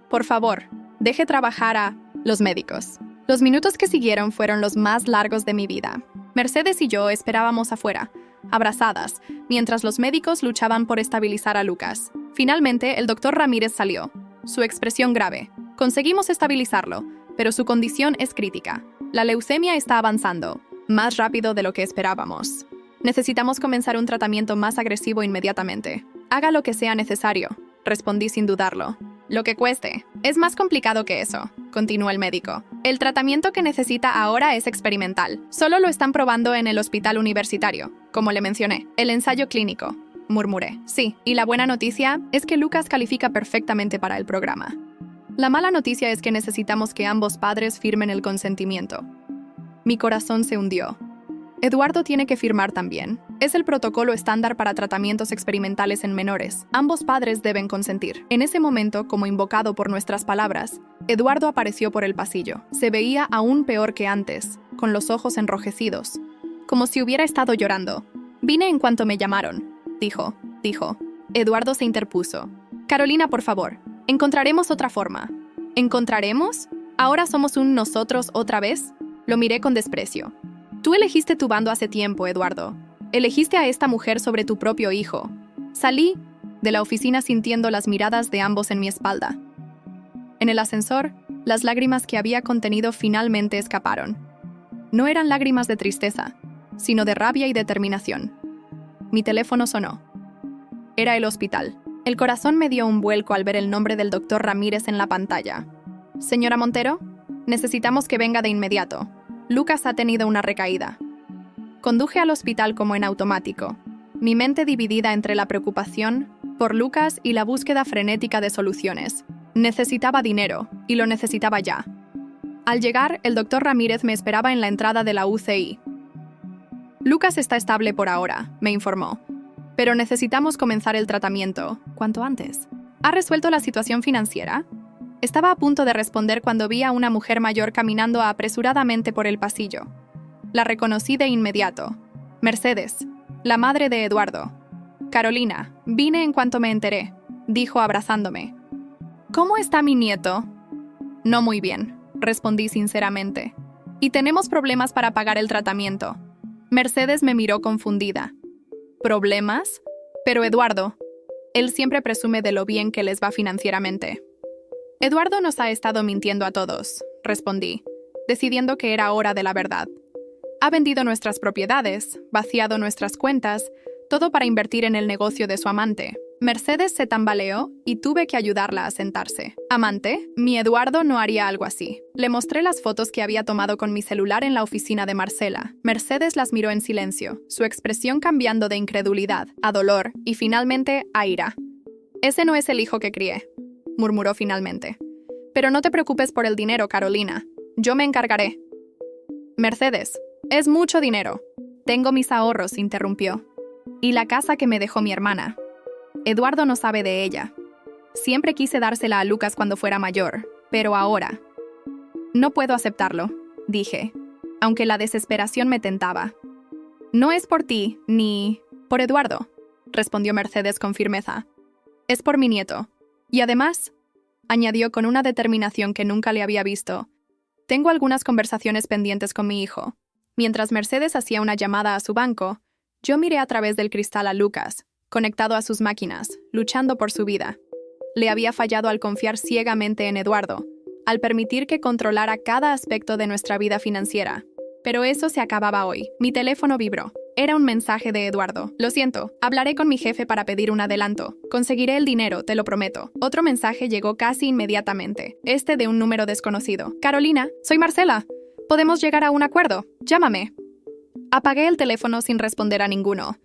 «Por favor, deje trabajar a los médicos». Los minutos que siguieron fueron los más largos de mi vida. Mercedes y yo esperábamos afuera, abrazadas, mientras los médicos luchaban por estabilizar a Lucas. Finalmente, el doctor Ramírez salió. Su expresión grave. «Conseguimos estabilizarlo, pero su condición es crítica. La leucemia está avanzando, más rápido de lo que esperábamos. Necesitamos comenzar un tratamiento más agresivo inmediatamente. Haga lo que sea necesario», respondí sin dudarlo. «Lo que cueste. Es más complicado que eso», continuó el médico. «El tratamiento que necesita ahora es experimental. Solo lo están probando en el hospital universitario, como le mencioné. El ensayo clínico», murmuré. «Sí, y la buena noticia es que Lucas califica perfectamente para el programa. La mala noticia es que necesitamos que ambos padres firmen el consentimiento». Mi corazón se hundió. «Eduardo tiene que firmar también. Es el protocolo estándar para tratamientos experimentales en menores. Ambos padres deben consentir». En ese momento, como invocado por nuestras palabras, Eduardo apareció por el pasillo. Se veía aún peor que antes, con los ojos enrojecidos. como si hubiera estado llorando. Vine en cuanto me llamaron, dijo. Eduardo se interpuso. Carolina, por favor, encontraremos otra forma. ¿Encontraremos? ¿Ahora somos un nosotros otra vez? Lo miré con desprecio. Tú elegiste tu bando hace tiempo, Eduardo. Elegiste a esta mujer sobre tu propio hijo. Salí de la oficina sintiendo las miradas de ambos en mi espalda. En el ascensor, las lágrimas que había contenido finalmente escaparon. No eran lágrimas de tristeza, sino de rabia y determinación. Mi teléfono sonó. Era el hospital. El corazón me dio un vuelco al ver el nombre del doctor Ramírez en la pantalla. Señora Montero, necesitamos que venga de inmediato. Lucas ha tenido una recaída. Conduje al hospital como en automático, mi mente dividida entre la preocupación por Lucas y la búsqueda frenética de soluciones. Necesitaba dinero, y lo necesitaba ya. Al llegar, el doctor Ramírez me esperaba en la entrada de la UCI. Lucas está estable por ahora, me informó. Pero necesitamos comenzar el tratamiento cuanto antes. ¿Ha resuelto la situación financiera? Estaba a punto de responder cuando vi a una mujer mayor caminando apresuradamente por el pasillo. La reconocí de inmediato. Mercedes, la madre de Eduardo. Carolina, vine en cuanto me enteré, dijo abrazándome. ¿Cómo está mi nieto? No muy bien, respondí sinceramente. Y tenemos problemas para pagar el tratamiento. Mercedes me miró confundida. ¿Problemas? Pero Eduardo, él siempre presume de lo bien que les va financieramente. Eduardo nos ha estado mintiendo a todos, respondí, decidiendo que era hora de la verdad. Ha vendido nuestras propiedades, vaciado nuestras cuentas, todo para invertir en el negocio de su amante. Mercedes se tambaleó y tuve que ayudarla a sentarse. ¿Amante? Mi Eduardo no haría algo así. Le mostré las fotos que había tomado con mi celular en la oficina de Marcela. Mercedes las miró en silencio, su expresión cambiando de incredulidad a dolor y finalmente a ira. Ese no es el hijo que crié, murmuró finalmente. Pero no te preocupes por el dinero, Carolina. Yo me encargaré. Mercedes, es mucho dinero. Tengo mis ahorros, interrumpió. Y la casa que me dejó mi hermana. Eduardo no sabe de ella. Siempre quise dársela a Lucas cuando fuera mayor, pero ahora... No puedo aceptarlo, dije, aunque la desesperación me tentaba. No es por ti, ni por Eduardo, respondió Mercedes con firmeza. Es por mi nieto. Y además, añadió con una determinación que nunca le había visto, tengo algunas conversaciones pendientes con mi hijo. Mientras Mercedes hacía una llamada a su banco, yo miré a través del cristal a Lucas, conectado a sus máquinas, luchando por su vida. Le había fallado al confiar ciegamente en Eduardo, al permitir que controlara cada aspecto de nuestra vida financiera. Pero eso se acababa hoy. Mi teléfono vibró. Era un mensaje de Eduardo. Lo siento, hablaré con mi jefe para pedir un adelanto. Conseguiré el dinero, te lo prometo. Otro mensaje llegó casi inmediatamente, este de un número desconocido. Carolina, soy Marcela. Podemos llegar a un acuerdo. Llámame. Apagué el teléfono sin responder a ninguno.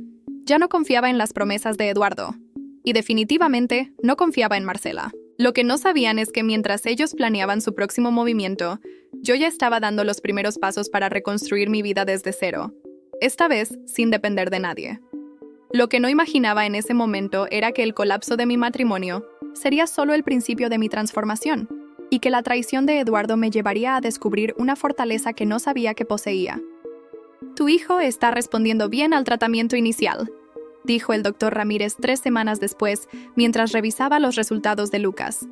Ya no confiaba en las promesas de Eduardo. Y definitivamente no confiaba en Marcela. Lo que no sabían es que mientras ellos planeaban su próximo movimiento, yo ya estaba dando los primeros pasos para reconstruir mi vida desde cero. Esta vez sin depender de nadie. Lo que no imaginaba en ese momento era que el colapso de mi matrimonio sería solo el principio de mi transformación, y que la traición de Eduardo me llevaría a descubrir una fortaleza que no sabía que poseía. Tu hijo está respondiendo bien al tratamiento inicial, dijo el doctor Ramírez 3 semanas después, mientras revisaba los resultados de Lucas.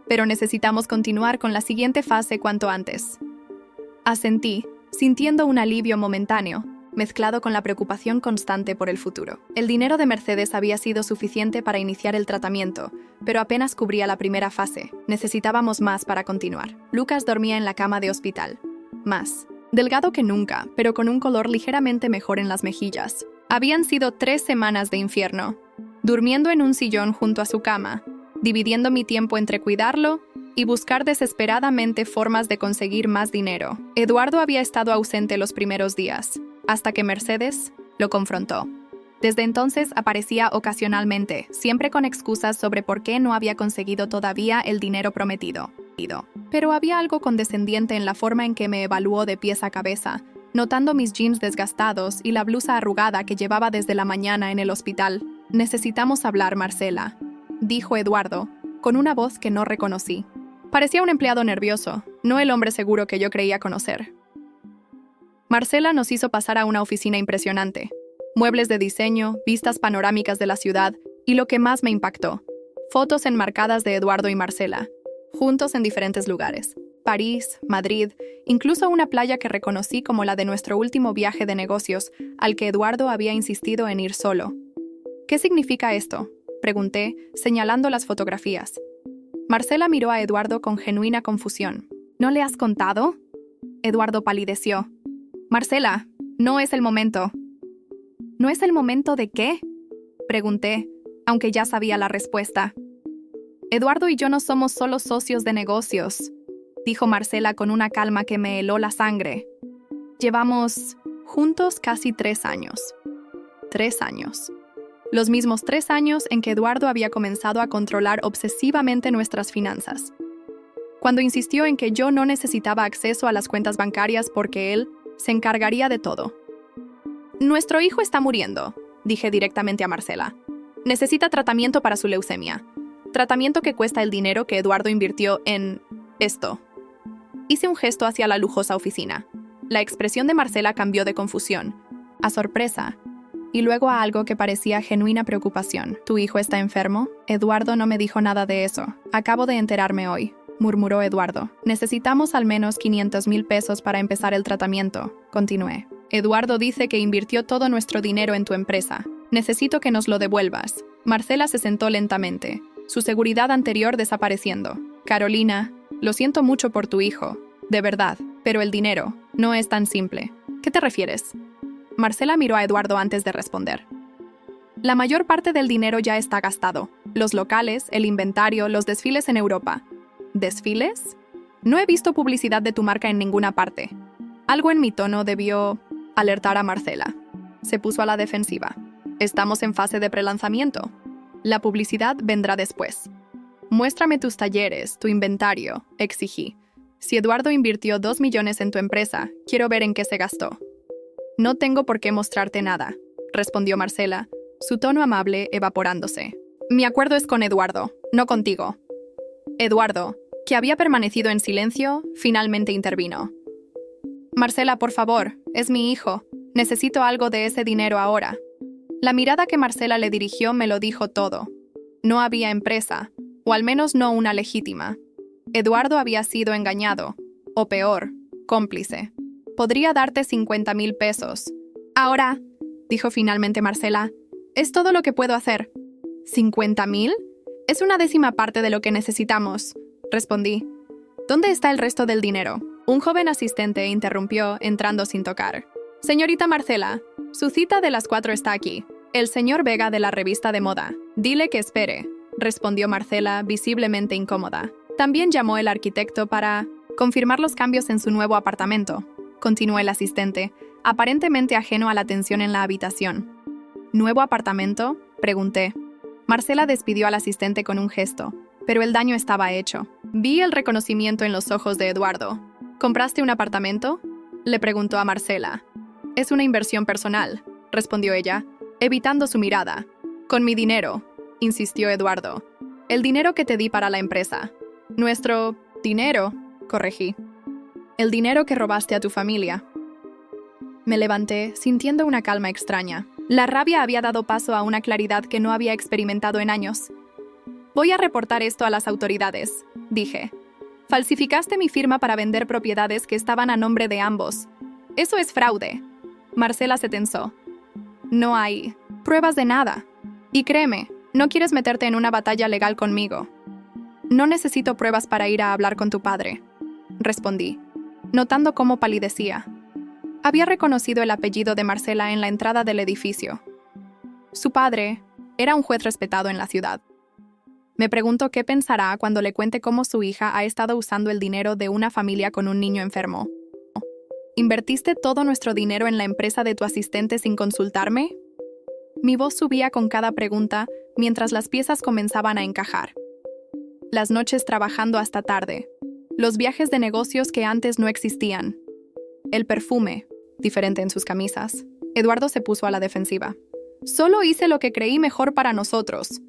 Pero necesitamos continuar con la siguiente fase cuanto antes. Asentí, sintiendo un alivio momentáneo, mezclado con la preocupación constante por el futuro. El dinero de Mercedes había sido suficiente para iniciar el tratamiento, pero apenas cubría la primera fase. Necesitábamos más para continuar. Lucas dormía en la cama de hospital. Más. Delgado que nunca, pero con un color ligeramente mejor en las mejillas. Habían sido 3 semanas de infierno, durmiendo en un sillón junto a su cama, dividiendo mi tiempo entre cuidarlo y buscar desesperadamente formas de conseguir más dinero. Eduardo había estado ausente los primeros días, hasta que Mercedes lo confrontó. Desde entonces aparecía ocasionalmente, siempre con excusas sobre por qué no había conseguido todavía el dinero prometido. Pero había algo condescendiente en la forma en que me evaluó de pies a cabeza, notando mis jeans desgastados y la blusa arrugada que llevaba desde la mañana en el hospital. Necesitamos hablar, Marcela, dijo Eduardo, con una voz que no reconocí. Parecía un empleado nervioso, no el hombre seguro que yo creía conocer. Marcela nos hizo pasar a una oficina impresionante. Muebles de diseño, vistas panorámicas de la ciudad y lo que más me impactó, fotos enmarcadas de Eduardo y Marcela, juntos en diferentes lugares. París, Madrid, incluso una playa que reconocí como la de nuestro último viaje de negocios, al que Eduardo había insistido en ir solo. ¿Qué significa esto?, pregunté, señalando las fotografías. Marcela miró a Eduardo con genuina confusión. ¿No le has contado? Eduardo palideció. Marcela, no es el momento. ¿No es el momento de qué?, pregunté, aunque ya sabía la respuesta. Eduardo y yo no somos solo socios de negocios, dijo Marcela con una calma que me heló la sangre. Llevamos juntos casi 3 años. 3 años. Los mismos 3 años en que Eduardo había comenzado a controlar obsesivamente nuestras finanzas. Cuando insistió en que yo no necesitaba acceso a las cuentas bancarias porque él se encargaría de todo. Nuestro hijo está muriendo, dije directamente a Marcela. Necesita tratamiento para su leucemia. Tratamiento que cuesta el dinero que Eduardo invirtió en esto. Hice un gesto hacia la lujosa oficina. La expresión de Marcela cambió de confusión a sorpresa y luego a algo que parecía genuina preocupación. ¿Tu hijo está enfermo? Eduardo no me dijo nada de eso. Acabo de enterarme hoy, murmuró Eduardo. Necesitamos al menos 500,000 pesos para empezar el tratamiento, continué. Eduardo dice que invirtió todo nuestro dinero en tu empresa. Necesito que nos lo devuelvas. Marcela se sentó lentamente, su seguridad anterior desapareciendo. Carolina, lo siento mucho por tu hijo, de verdad, pero el dinero no es tan simple. ¿Qué te refieres? Marcela miró a Eduardo antes de responder. La mayor parte del dinero ya está gastado. Los locales, el inventario, los desfiles en Europa. ¿Desfiles? No he visto publicidad de tu marca en ninguna parte. Algo en mi tono debió alertar a Marcela. Se puso a la defensiva. Estamos en fase de prelanzamiento. La publicidad vendrá después. Muéstrame tus talleres, tu inventario, exigí. Si Eduardo invirtió 2 millones en tu empresa, quiero ver en qué se gastó. No tengo por qué mostrarte nada, respondió Marcela, su tono amable evaporándose. Mi acuerdo es con Eduardo, no contigo. Eduardo, que había permanecido en silencio, finalmente intervino. Marcela, por favor, es mi hijo. Necesito algo de ese dinero ahora. La mirada que Marcela le dirigió me lo dijo todo. No había empresa, o al menos no una legítima. Eduardo había sido engañado, o peor, cómplice. Podría darte 50,000 pesos. Ahora, dijo finalmente Marcela, es todo lo que puedo hacer. ¿50,000? Es una 10ª parte de lo que necesitamos, respondí. ¿Dónde está el resto del dinero? Un joven asistente interrumpió, entrando sin tocar. Señorita Marcela, su cita de las 4 está aquí. El señor Vega de la revista de moda. Dile que espere, respondió Marcela, visiblemente incómoda. También llamó el arquitecto para confirmar los cambios en su nuevo apartamento, continuó el asistente, aparentemente ajeno a la tensión en la habitación. ¿Nuevo apartamento?, pregunté. Marcela despidió al asistente con un gesto, pero el daño estaba hecho. Vi el reconocimiento en los ojos de Eduardo. ¿Compraste un apartamento?, le preguntó a Marcela. Es una inversión personal, respondió ella, evitando su mirada. Con mi dinero, insistió Eduardo. El dinero que te di para la empresa. Nuestro dinero, corregí. El dinero que robaste a tu familia. Me levanté, sintiendo una calma extraña. La rabia había dado paso a una claridad que no había experimentado en años. Voy a reportar esto a las autoridades, dije. Falsificaste mi firma para vender propiedades que estaban a nombre de ambos. Eso es fraude. Marcela se tensó. No hay pruebas de nada. Y créeme, no quieres meterte en una batalla legal conmigo. No necesito pruebas para ir a hablar con tu padre, respondí, notando cómo palidecía. Había reconocido el apellido de Marcela en la entrada del edificio. Su padre era un juez respetado en la ciudad. Me pregunto qué pensará cuando le cuente cómo su hija ha estado usando el dinero de una familia con un niño enfermo. ¿Invertiste todo nuestro dinero en la empresa de tu asistente sin consultarme? Mi voz subía con cada pregunta mientras las piezas comenzaban a encajar. Las noches trabajando hasta tarde. Los viajes de negocios que antes no existían. El perfume, diferente en sus camisas. Eduardo se puso a la defensiva. Solo hice lo que creí mejor para nosotros.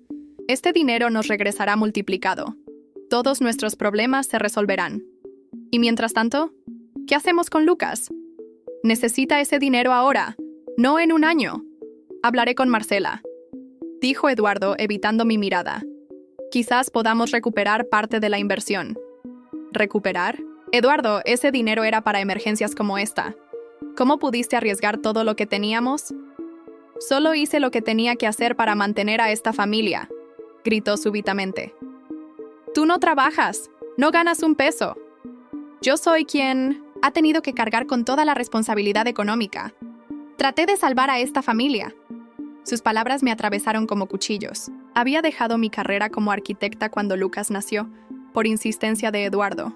Este dinero nos regresará multiplicado. Todos nuestros problemas se resolverán. Y mientras tanto, ¿qué hacemos con Lucas? Necesita ese dinero ahora, no en un año. Hablaré con Marcela, dijo Eduardo, evitando mi mirada. Quizás podamos recuperar parte de la inversión. ¿Recuperar? Eduardo, ese dinero era para emergencias como esta. ¿Cómo pudiste arriesgar todo lo que teníamos? Solo hice lo que tenía que hacer para mantener a esta familia, gritó súbitamente. Tú no trabajas, no ganas un peso. Yo soy quien ha tenido que cargar con toda la responsabilidad económica. Traté de salvar a esta familia. Sus palabras me atravesaron como cuchillos. Había dejado mi carrera como arquitecta cuando Lucas nació, por insistencia de Eduardo.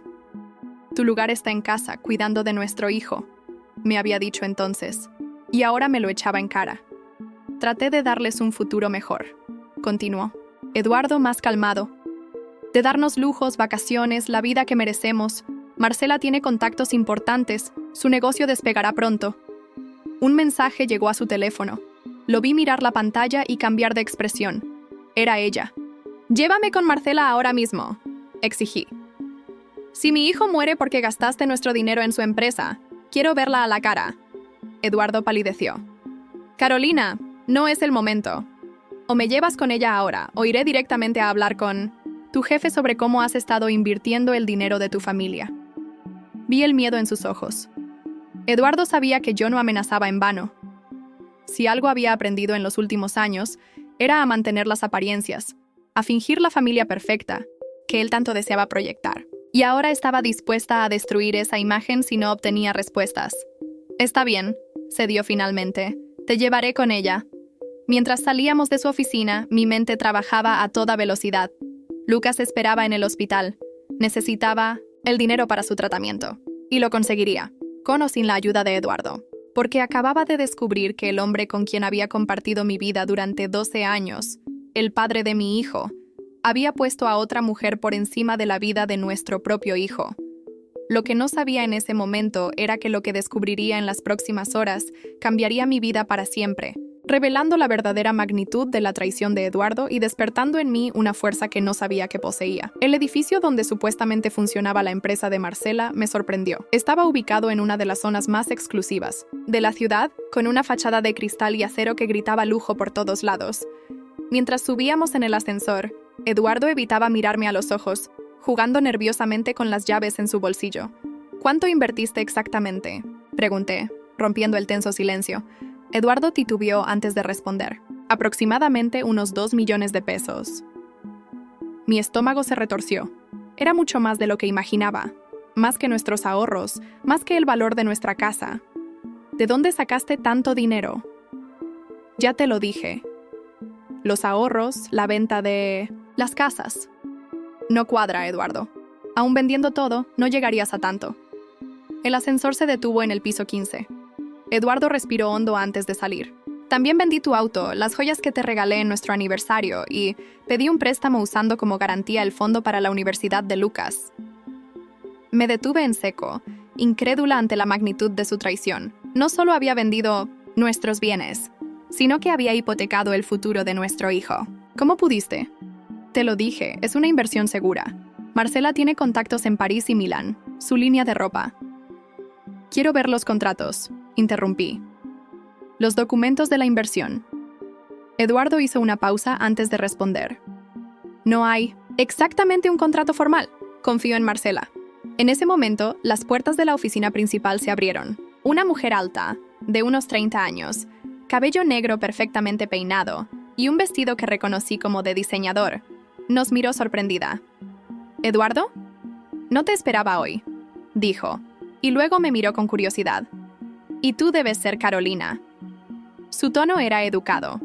Tu lugar está en casa, cuidando de nuestro hijo, me había dicho entonces, y ahora me lo echaba en cara. Traté de darles un futuro mejor, continuó. Eduardo más calmado. De darnos lujos, vacaciones, la vida que merecemos. Marcela tiene contactos importantes, su negocio despegará pronto. Un mensaje llegó a su teléfono. Lo vi mirar la pantalla y cambiar de expresión. Era ella. Llévame con Marcela ahora mismo, exigí. Si mi hijo muere porque gastaste nuestro dinero en su empresa, quiero verla a la cara. Eduardo palideció. Carolina, no es el momento. O me llevas con ella ahora, o iré directamente a hablar con tu jefe sobre cómo has estado invirtiendo el dinero de tu familia. Vi el miedo en sus ojos. Eduardo sabía que yo no amenazaba en vano. Si algo había aprendido en los últimos años, era a mantener las apariencias, a fingir la familia perfecta, que él tanto deseaba proyectar. Y ahora estaba dispuesta a destruir esa imagen si no obtenía respuestas. Está bien, cedió finalmente. Te llevaré con ella. Mientras salíamos de su oficina, mi mente trabajaba a toda velocidad. Lucas esperaba en el hospital. Necesitaba el dinero para su tratamiento. Y lo conseguiría, con o sin la ayuda de Eduardo. Porque acababa de descubrir que el hombre con quien había compartido mi vida durante 12 años, el padre de mi hijo, había puesto a otra mujer por encima de la vida de nuestro propio hijo. Lo que no sabía en ese momento era que lo que descubriría en las próximas horas cambiaría mi vida para siempre, revelando la verdadera magnitud de la traición de Eduardo y despertando en mí una fuerza que no sabía que poseía. El edificio donde supuestamente funcionaba la empresa de Marcela me sorprendió. Estaba ubicado en una de las zonas más exclusivas de la ciudad, con una fachada de cristal y acero que gritaba lujo por todos lados. Mientras subíamos en el ascensor, Eduardo evitaba mirarme a los ojos, jugando nerviosamente con las llaves en su bolsillo. ¿Cuánto invertiste exactamente?, pregunté, rompiendo el tenso silencio. Eduardo titubeó antes de responder. Aproximadamente unos 2 millones de pesos. Mi estómago se retorció. Era mucho más de lo que imaginaba. Más que nuestros ahorros, más que el valor de nuestra casa. ¿De dónde sacaste tanto dinero? Ya te lo dije. Los ahorros, la venta de las casas. No cuadra, Eduardo. Aún vendiendo todo, no llegarías a tanto. El ascensor se detuvo en el piso 15. Eduardo respiró hondo antes de salir. También vendí tu auto, las joyas que te regalé en nuestro aniversario y pedí un préstamo usando como garantía el fondo para la Universidad de Lucas. Me detuve en seco, incrédula ante la magnitud de su traición. No solo había vendido nuestros bienes, sino que había hipotecado el futuro de nuestro hijo. ¿Cómo pudiste? Te lo dije, es una inversión segura. Marcela tiene contactos en París y Milán, su línea de ropa. Quiero ver los contratos, interrumpí. Los documentos de la inversión. Eduardo hizo una pausa antes de responder. No hay exactamente un contrato formal. Confío en Marcela. En ese momento, las puertas de la oficina principal se abrieron. Una mujer alta, de unos 30 años, cabello negro perfectamente peinado y un vestido que reconocí como de diseñador, nos miró sorprendida. ¿Eduardo? No te esperaba hoy, dijo, y luego me miró con curiosidad. Y tú debes ser Carolina. Su tono era educado.